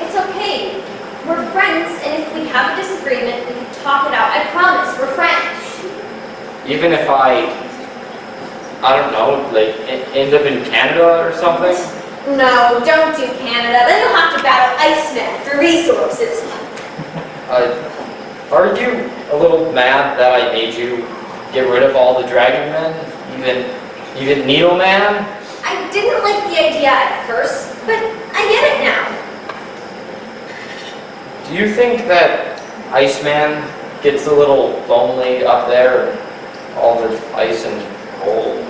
It's okay. We're friends, and if we have a disagreement, we can talk it out. I promise, we're friends. Even if I don't know, like end up in Canada or something? No, don't do Canada. Then you'll have to battle Iceman for resources. Are you a little mad that I made you get rid of all the Dragon Men? Even Needle Man? I didn't like the idea at first, but I get it now. Do you think that Iceman gets a little lonely up there? All the ice and cold?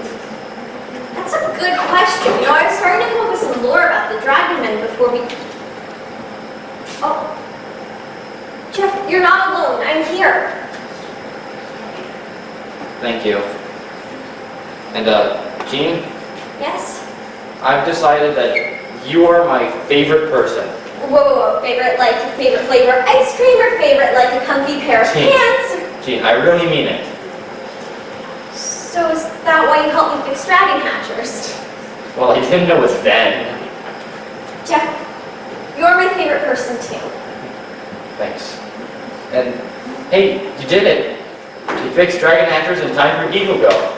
That's a good question. You know, I was starting to come up with some lore about the Dragon Men before we... Oh. Jeff, you're not alone. I'm here. Thank you. And, Jean, Yes? I've decided that you are my favorite person. Whoa. Favorite flavor of ice cream or favorite like a comfy pair of Jean. pants? Jean, I really mean it. So is that why you helped me fix dragon hatchers? Well, I didn't know it then. Jeff, you're my favorite person too. Thanks. And, hey, you did it. You fixed dragon hatchers in time for Eagle Go.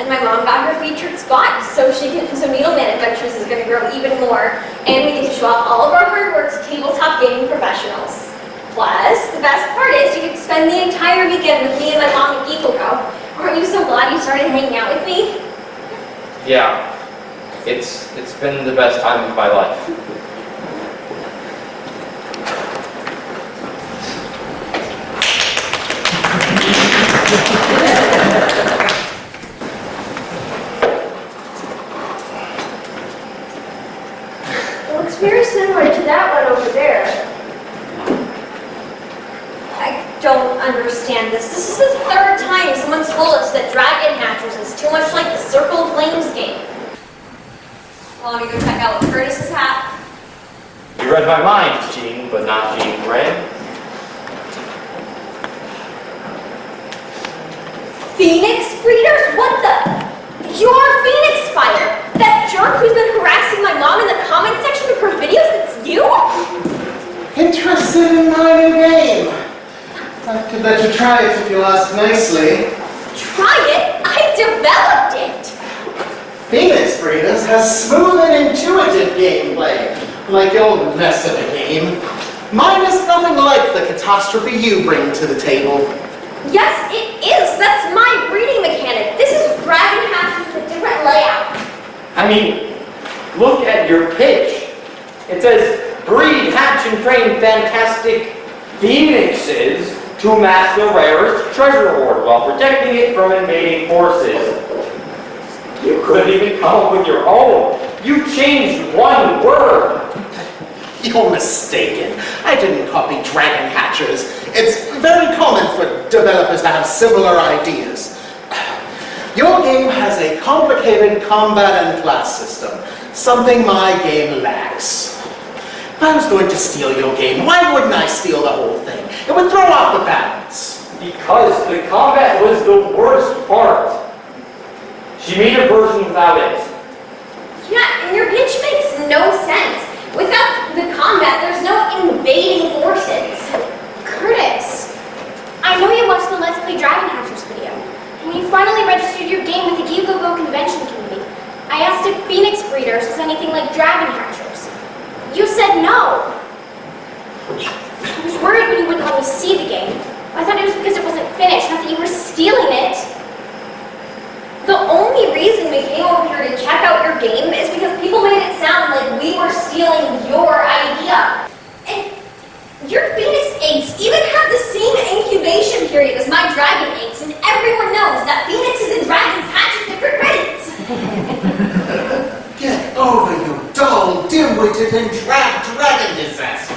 And my mom got her featured spot, so Needleman Adventures is going to grow even more, and we get to show off all of our hard work to tabletop gaming professionals. Plus, the best part is you get to spend the entire weekend with me and my mom at Eagle Go. Aren't you so glad you started hanging out with me? Yeah. It's been the best time of my life. It looks very similar to that one over there. I don't understand this. This is the third time someone's told us that Dragon Hatchers is too much like the Circle of Flames game. Want to go check out what Curtis has had? You read my mind, Jean, but not Jean Grey. Phoenix breeders? What the? You're Phoenix Fire! That jerk who's been harassing my mom in the comment section of her videos, it's you? Interested in my new game? I could let you try it if you ask nicely. Try it? I developed it! Phoenix Breeders has smooth and intuitive gameplay, like your mess of a game. Mine is nothing like the catastrophe you bring to the table. Yes, it is! That's my breeding mechanic! This is Dragon Hatchers with a different layout! I mean, look at your pitch. It says, breed, hatch, and train fantastic phoenixes to amass the rarest treasure hoard while protecting it from invading forces. You couldn't even come up with your own. You changed one word. You're mistaken. I didn't copy Dragon Hatchers. It's very common for developers to have similar ideas. Your game has a complicated combat and class system, something my game lacks. If I was going to steal your game, why wouldn't I steal the whole thing? It would throw off the balance. Because the combat was the worst part. She made a version without it. Yeah, and your pitch makes no sense. Without the combat, there's no invading forces. Curtis, I know you watched the Let's Play Dragon Hatchers video. When you finally registered your game with the Geek Go Go Convention Committee, I asked if Phoenix Breeders was anything like Dragon Hatchers. You said no. I was worried when you wouldn't let me see the game. I thought it was because it wasn't finished, not that you were stealing it. The only reason we came over here to check out your game is because people made it sound like we were stealing your idea. And your Phoenix eggs even have the same incubation period as my dragon eggs, and everyone knows that Phoenixes and dragons hatch at different rates. Get over you dull, dim-witted, and dragon disaster.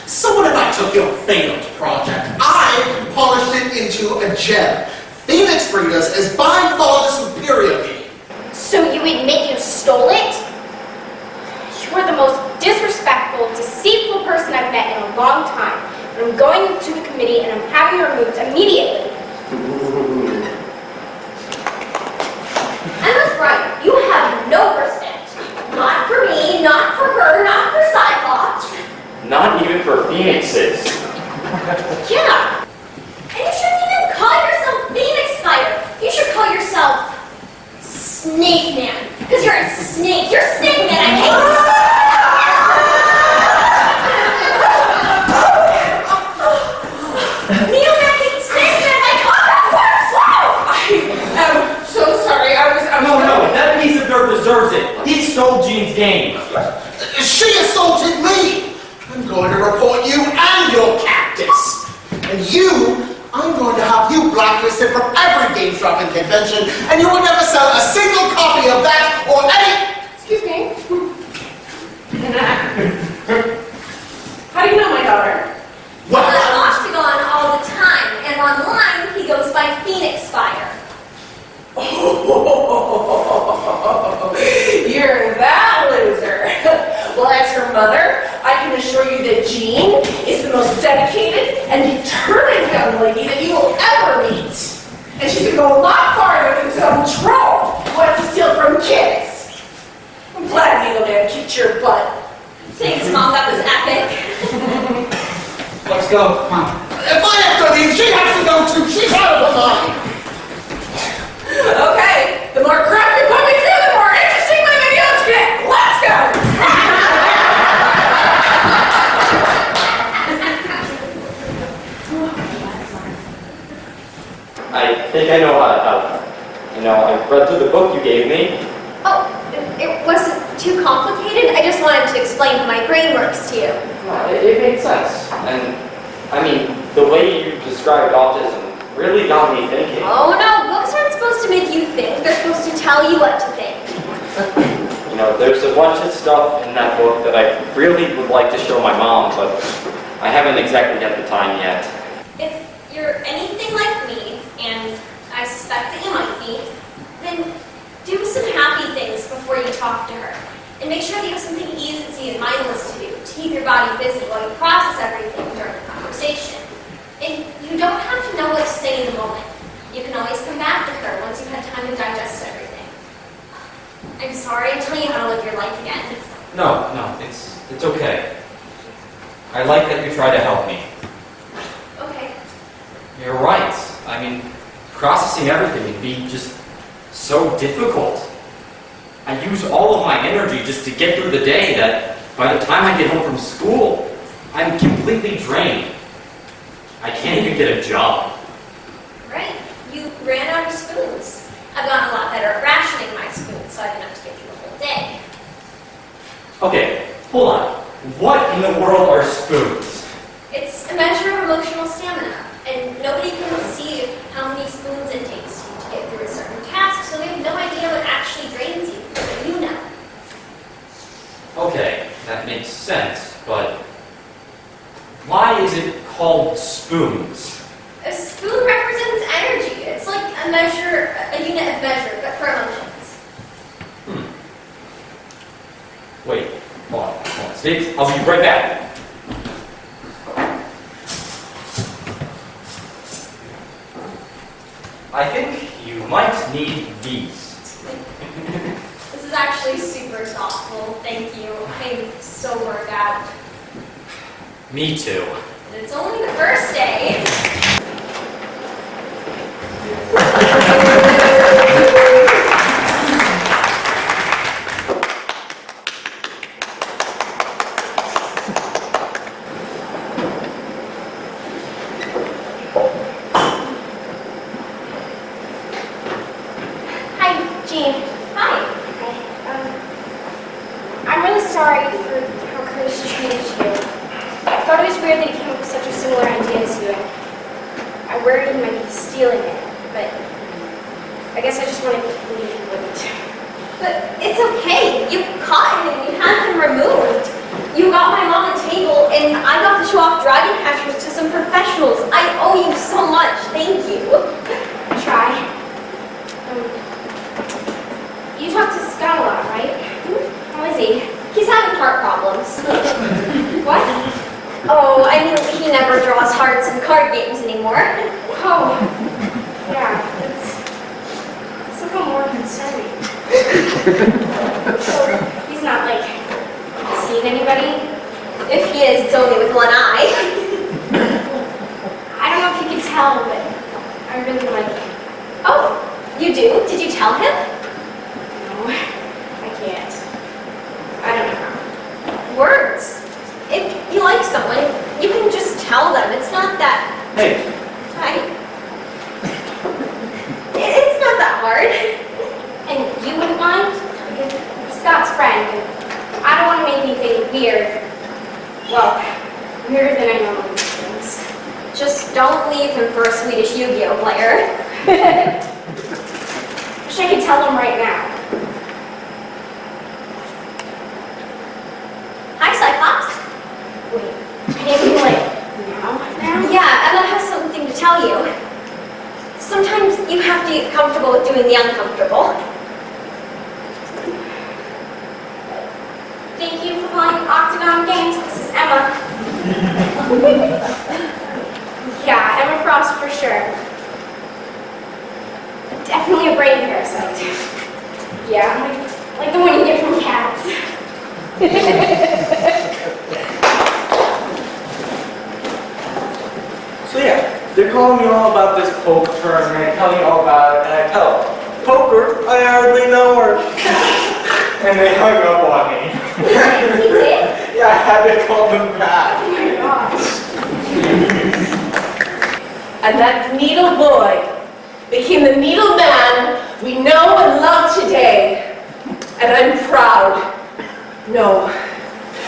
So what if I took your failed project? I polished it into a gem. Phoenix Breeders is by far the superior game. So you admit you stole it? You are the most disrespectful, deceitful person I've met in a long time. And I'm going to the committee and I'm having you removed immediately. Emma's right. You have no respect. Not for me, not for her, not for Cyclops. Not even for phoenixes. Yeah. And you shouldn't even call yourself Phoenix Fire. You should call yourself Snake Man. Because you're a snake. You're Snake Man. I hate you. Needleman and Snake Man, my combat works well. I am so sorry. No, that piece of dirt deserves it. He stole Jean's game. She assaulted me. I'm going to report you and your cactus. And you, I'm going to have you blacklisted from every game shopping convention, and you will never sell a single copy of that or any... Excuse me. How do you know my daughter? Well, at Octagon all the time, and online he goes by Phoenix. let's go. Come on. If I have to leave, she has to go too. She's out of her mind. Okay, the more crap you put me through, the more interesting my videos get. Let's go! I think I know how to help. You know, I read through the book you gave me. Oh, it wasn't too complicated. I just wanted to explain how my brain works to you. It made sense. And, I mean, the way you described autism really got me thinking. Oh no, books aren't supposed to make you think. They're supposed to tell you what to think. You know, there's a bunch of stuff in that book that I really would like to show my mom, but I haven't exactly had the time yet. If you're anything like me, and I suspect that you might be, then do some happy things before you talk to her. And make sure that you have something easy and mindless to do to keep your body busy while you process everything during the conversation. And you don't have to know what to say in the moment. You can always come back to her once you've had time to digest everything. I'm sorry, I'm telling you how to live your life again. No, it's okay. I like that you try to help me. Okay. You're right. I mean, processing everything can be just so difficult. I use all of my energy just to get through the day that by the time I get home from school, I'm completely drained. I can't even get a job. Right. You ran out of spoons. I've gotten a lot better at rationing my spoons so I didn't have to get through the whole day. Okay, hold on. What in the world are spoons? It's a measure of emotional stamina, and nobody can see how many spoons it takes you to get through a certain task, so they have no idea what actually drains you, but you know. Okay, that makes sense, but why is it called spoons? A spoon represents energy. It's like a measure, a unit of measure, but for emotions. Wait, hold on. Steve, I'll be right back. I think you might need these. This is actually super thoughtful. Thank you. I'm so worked out. Me too. And it's only the first day. Hi, Jean. Hi. I'm really sorry for how Curtis treated you. I thought it was weird that he came up with such a similar idea as you. I worried he might be stealing it, but I guess I just wanted to believe he wouldn't. But it's okay. You caught him. You had him removed. You got my mom a table, and I got to show off dragon catchers to some professionals. I owe you so much. Thank you. Try. You talk to Scott a lot, right? How is he? He's having heart problems. What? Oh, I mean, he never draws hearts in card games anymore. Oh, yeah, it's somehow more concerning. So, he's not, like, seeing anybody? If he is, it's only with one eye. I don't know if you can tell, but I really like him. Oh, you do? Did you tell him? No, I can't. I don't know how. Words. If you like someone, you can just tell them. It's not that... Hey, It's not that hard. And you wouldn't mind? Because Scott's friend, and I don't want to make anything weird. Well, weirder than I normally do things. Just don't leave him for a Swedish Yu-Gi-Oh player. Wish I could tell him right now. Hi, Cyclops. Wait, can't you, like, now? Yeah, Emma has something to tell you. Sometimes you have to get comfortable with doing the uncomfortable. Thank you for calling Octagon Games. This is Emma. Yeah, Emma Frost for sure. Definitely a brain parasite. Yeah, like the one you get from cats. telling me all about this poker tournament, telling me all about it, and I tell them, poker, I hardly know her. And they hung up on me. He did? Yeah, I had to call them back. Oh my gosh. And that needle boy became the needle man we know and love today. And I'm proud. No,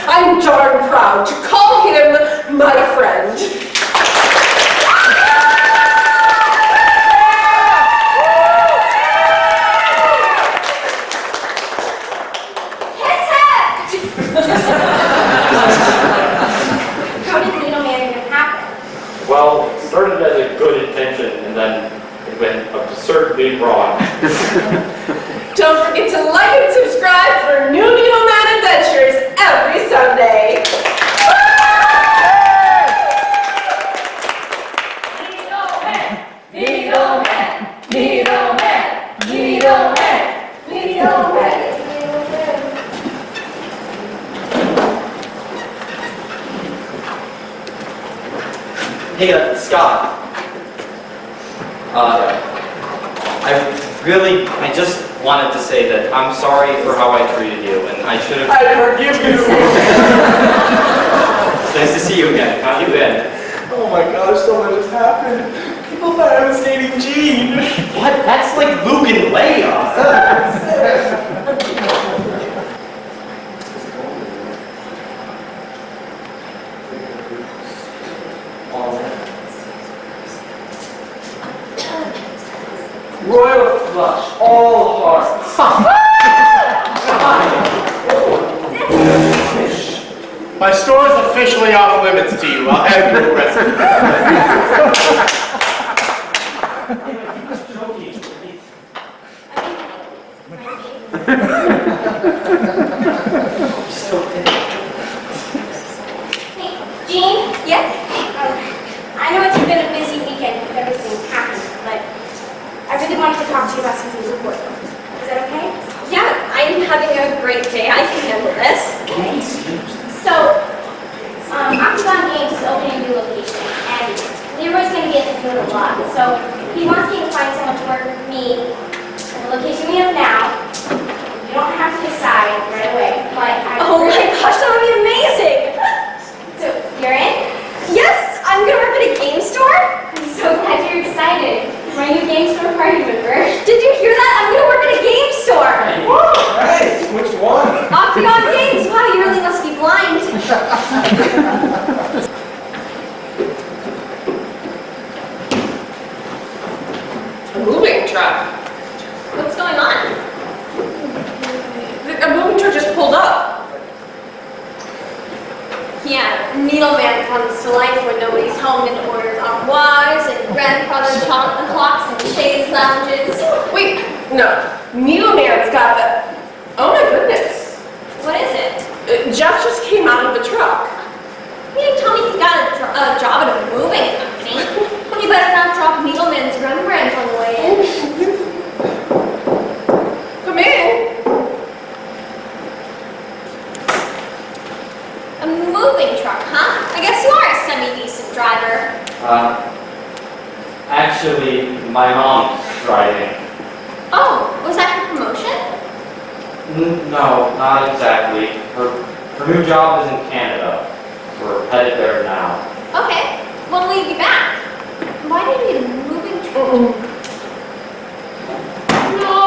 I'm darn proud to call him my friend. How did needle man even happen? Well, it started as a good intention, and then it went absurdly wrong. Don't forget to like and subscribe for new Needle Man adventures every Sunday. Needle Man, Needle Man, Needle Man, Needle Man, Needle Man. Hey, Scott. I just wanted to say that I'm sorry for how I treated you, and I should have... I forgive you. It's nice to see you again. How you been? Oh my gosh, so much has happened. People thought I was dating Jean. What? That's like Luke and Leia. Royal flush, all hearts. My store is officially off limits to you. I'll have your present. Hey, Jean? Yes? I know it's been a busy weekend with everything happening, but I really wanted to talk to you about something important. Is that okay? Yeah, I'm having a great day. I can handle this. Okay. So, Octagon Games is opening a new location, and Leroy's going to be at the field a lot. So, he wants me to find someone to work with me at the location we have now. You don't have to decide right away, but Oh my gosh, that would be amazing! So, you're in? Yes, I'm gonna work at a game store. I'm so glad you're excited. My new game store party member. Did you hear that? I'm gonna work at a game store. Nice, which one? Octagon Games. Wow, you really must be blind. A moving truck. What's going on? A moving truck just pulled up. Yeah, Needleman comes to life when nobody's home and orders armoires and grandfather chocolate clocks and chaise lounges. Wait, no. Needle Man's got the... Oh my goodness. What is it? Jeff just came out of the truck. You didn't tell me he's got a job at a moving company. You better not drop Needleman's Rembrandt on the way in. Come in. A moving truck, huh? I guess you are a semi-decent driver. Actually, my mom's driving. Oh, was that your promotion? No, not exactly. Her new job is in Canada. We're headed there now. Okay, when will you be back? Why do you need a moving truck? No.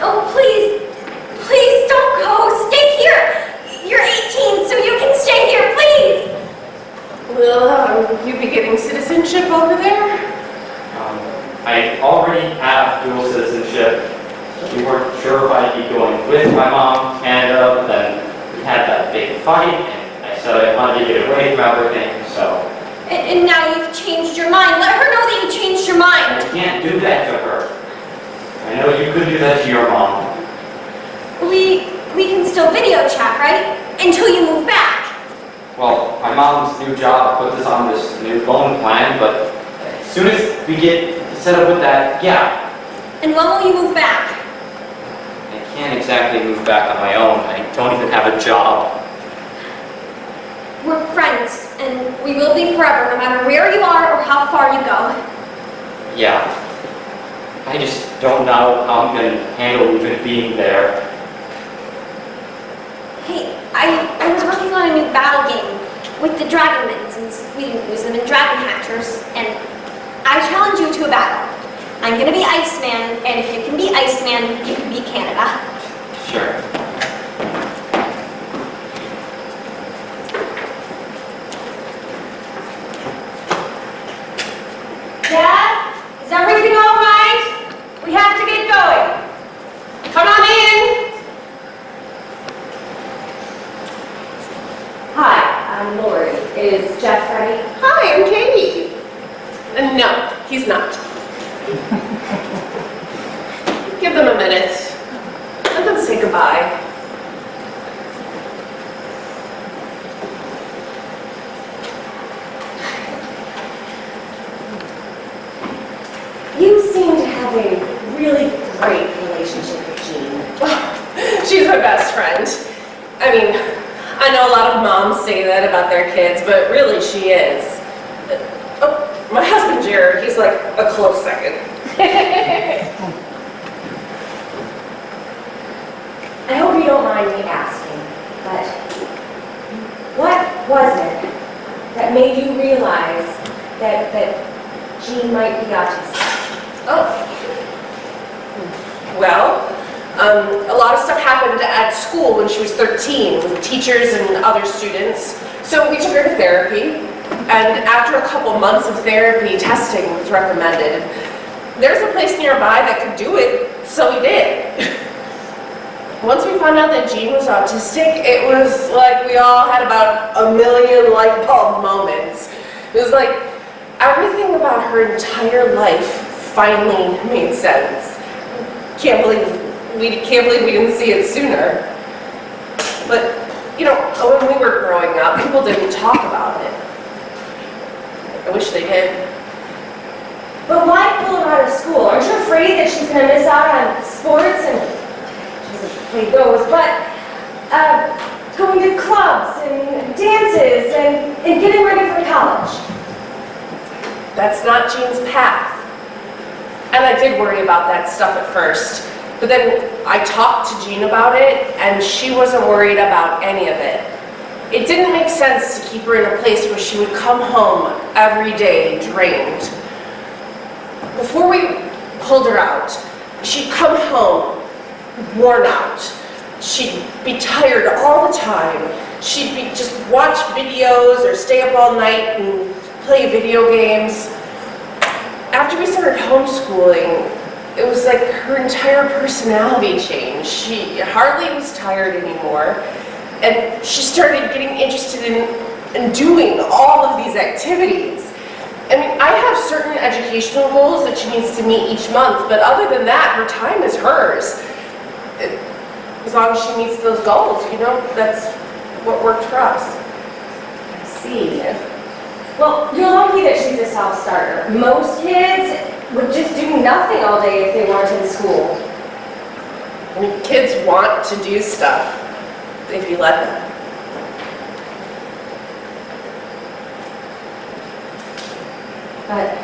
Oh, please. Please don't go. Stay here. You're 18, so you can stay here, please. Will you be getting citizenship over there? I already have dual citizenship. We weren't sure if I'd be going with my mom to Canada, but then we had that big fight, and I said I wanted to get away from everything, so... And now you've changed your mind. Let her know that you changed your I mind. can't do that to her. I know you could do that to your mom. We can still video chat, right? Until you move back. Well, my mom's new job put us on this new phone plan, but as soon as we get set up with that, yeah. And when will you move back? I can't exactly move back on my own. I don't even have a job. We're friends, and we will be forever, no matter where you are or how far you go. Yeah. I just don't know how I'm gonna handle even being there. Hey, I was working on a new battle game with the Dragonmen, since we didn't use them in Dragon Hatchers, and I challenge you to a battle. I'm gonna be Iceman, and if you can be Iceman, you can be Canada. Sure. Dad, is everything all right? We have to get going. Come on in. Hi, I'm Lori. Is Jeff ready? Hi, I'm Katie. No, he's not. Give them a minute. Let them say goodbye. You seem to have a really great relationship with Jean. She's my best friend. I mean, I know a lot of moms say that about their kids, but really she is. Oh, my husband Jared, he's like a close second. I hope you don't mind me asking, but what was it that made you realize that Jean might be autistic? Oh. Well, a lot of stuff happened at school when she was 13 with teachers and other students. So we took her to therapy, and after a couple months of therapy, testing was recommended. There's a place nearby that could do it, so we did. Once we found out that Jean was autistic, it was like we all had about a million light bulb moments. It was like everything about her entire life finally made sense. Can't believe we didn't see it sooner. But, you know, when we were growing up, people didn't talk about it. I wish they did. But why pull her out of school? Aren't you afraid that she's going to miss out on sports and, she doesn't play those, but going to clubs and dances and getting ready for college? That's not Jean's path. And I did worry about that stuff at first. But then I talked to Jean about it, and she wasn't worried about any of it. It didn't make sense to keep her in a place where she would come home every day drained. Before we pulled her out, she'd come home worn out. She'd be tired all the time. She'd be just watch videos or stay up all night and play video games. After we started homeschooling, it was like her entire personality changed. She hardly was tired anymore. And she started getting interested in doing all of these activities. I mean, I have certain educational goals that she needs to meet each month, but other than that, her time is hers. As long as she meets those goals, you know, that's what worked for us. I see. Well, you're lucky that she's a self-starter. Most kids would just do nothing all day if they weren't in school. I mean, kids want to do stuff if you let them. But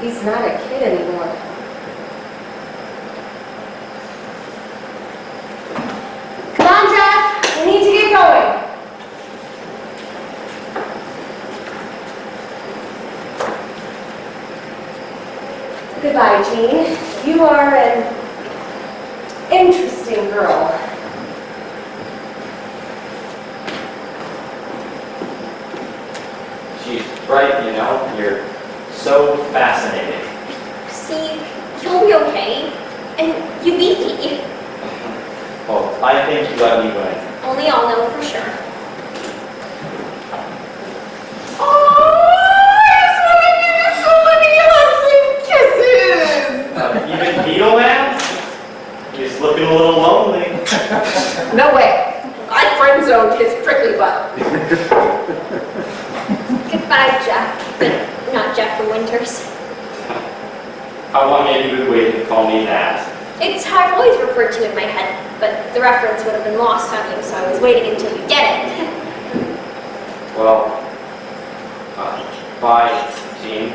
he's not a kid anymore. Come on, Jeff. We need to get going. Goodbye, Jean. You are an interesting girl. She's bright, you know. You're so fascinating. See, you'll be okay. And you beat me. Well, I think you let me win. Only I'll know for sure. Even Beetle Man? He's looking a little lonely. No way. I friend-zoned his prickly butt. Goodbye, Jeff. But not Jeff Winters. How long have you been waiting to call me that? It's how I've always referred to in my head, but the reference would have been lost on you, so I was waiting until you get it. Well, bye, Jean.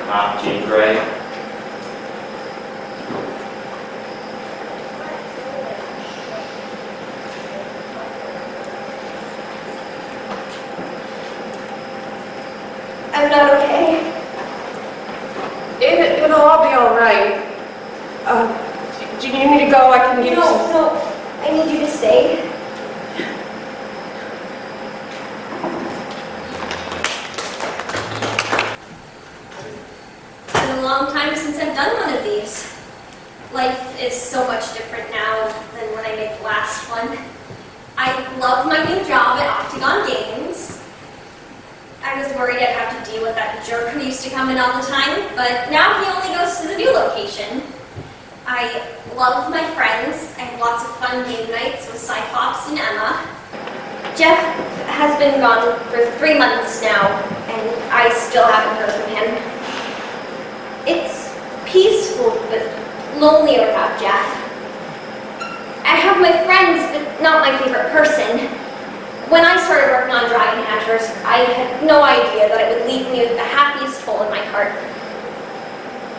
Not Jean Grey. I'm not okay. It'll all be all right. Do you need me to go? I can give you some... No, I need you to stay. It's been a long time since I've done one of these. Life is so much different now than when I made the last one. I love my new job at Octagon Games. I was worried I'd have to deal with that jerk who used to come in all the time, but now he only goes to the new location. I love my friends. I have lots of fun game nights with Cyclops and Emma. Jeff has been gone for 3 months now, and I still haven't heard from him. It's peaceful, but lonely without Jeff. I have my friends, but not my favorite person. When I started working on Dragon Hatchers, I had no idea that it would leave me with the happiest hole in my heart.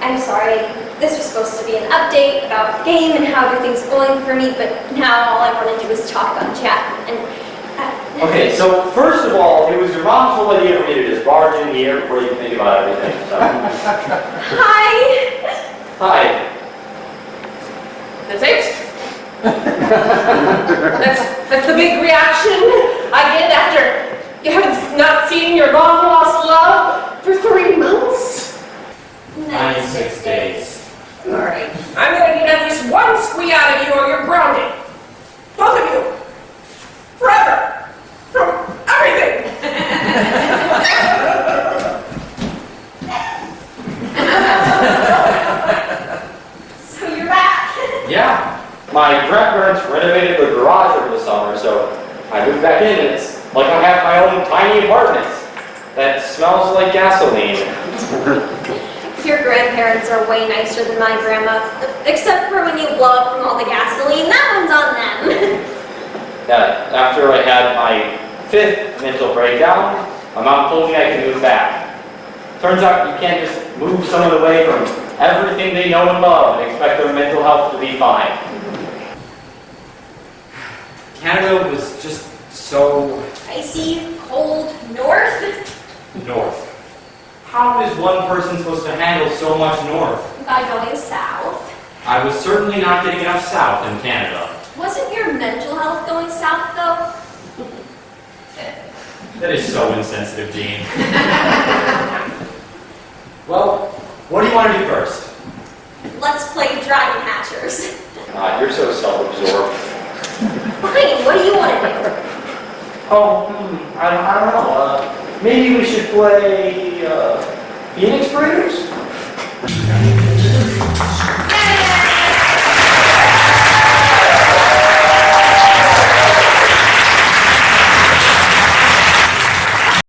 I'm sorry, this was supposed to be an update about the game and how everything's going for me, but now all I want to do is talk about Jeff. And Okay, so first of all, it was your mom's whole idea for me to just barge in here before you think about everything. So. Hi! Hi. That's it? That's the big reaction I get after you haven't not seen your long-lost love for 3 months? 96 days. All right. I'm going to need at least one squee out of you or you're grounded. Both of you. Forever. From everything. So you're back. Yeah. My grandparents renovated the garage over the summer, so I moved back in and it's like I have my own tiny apartment that smells like gasoline. Your grandparents are way nicer than my grandma, except for when you blow up from all the gasoline. That one's on them. Yeah, after I had my 5th mental breakdown, my mom told me I could move back. Turns out you can't just move someone away from everything they know and love and expect their mental health to be fine. Canada was just so Icy, cold, north. north. How is one person supposed to handle so much north? By going south. I was certainly not getting enough south in Canada. Wasn't your mental health going south, though? That is so insensitive, Dean. Well, what do you want to do first? Let's play Dragon Hatchers. You're so self-absorbed. Fine, what do you want to do? Oh, I don't know. Maybe we should play Phoenix Raiders?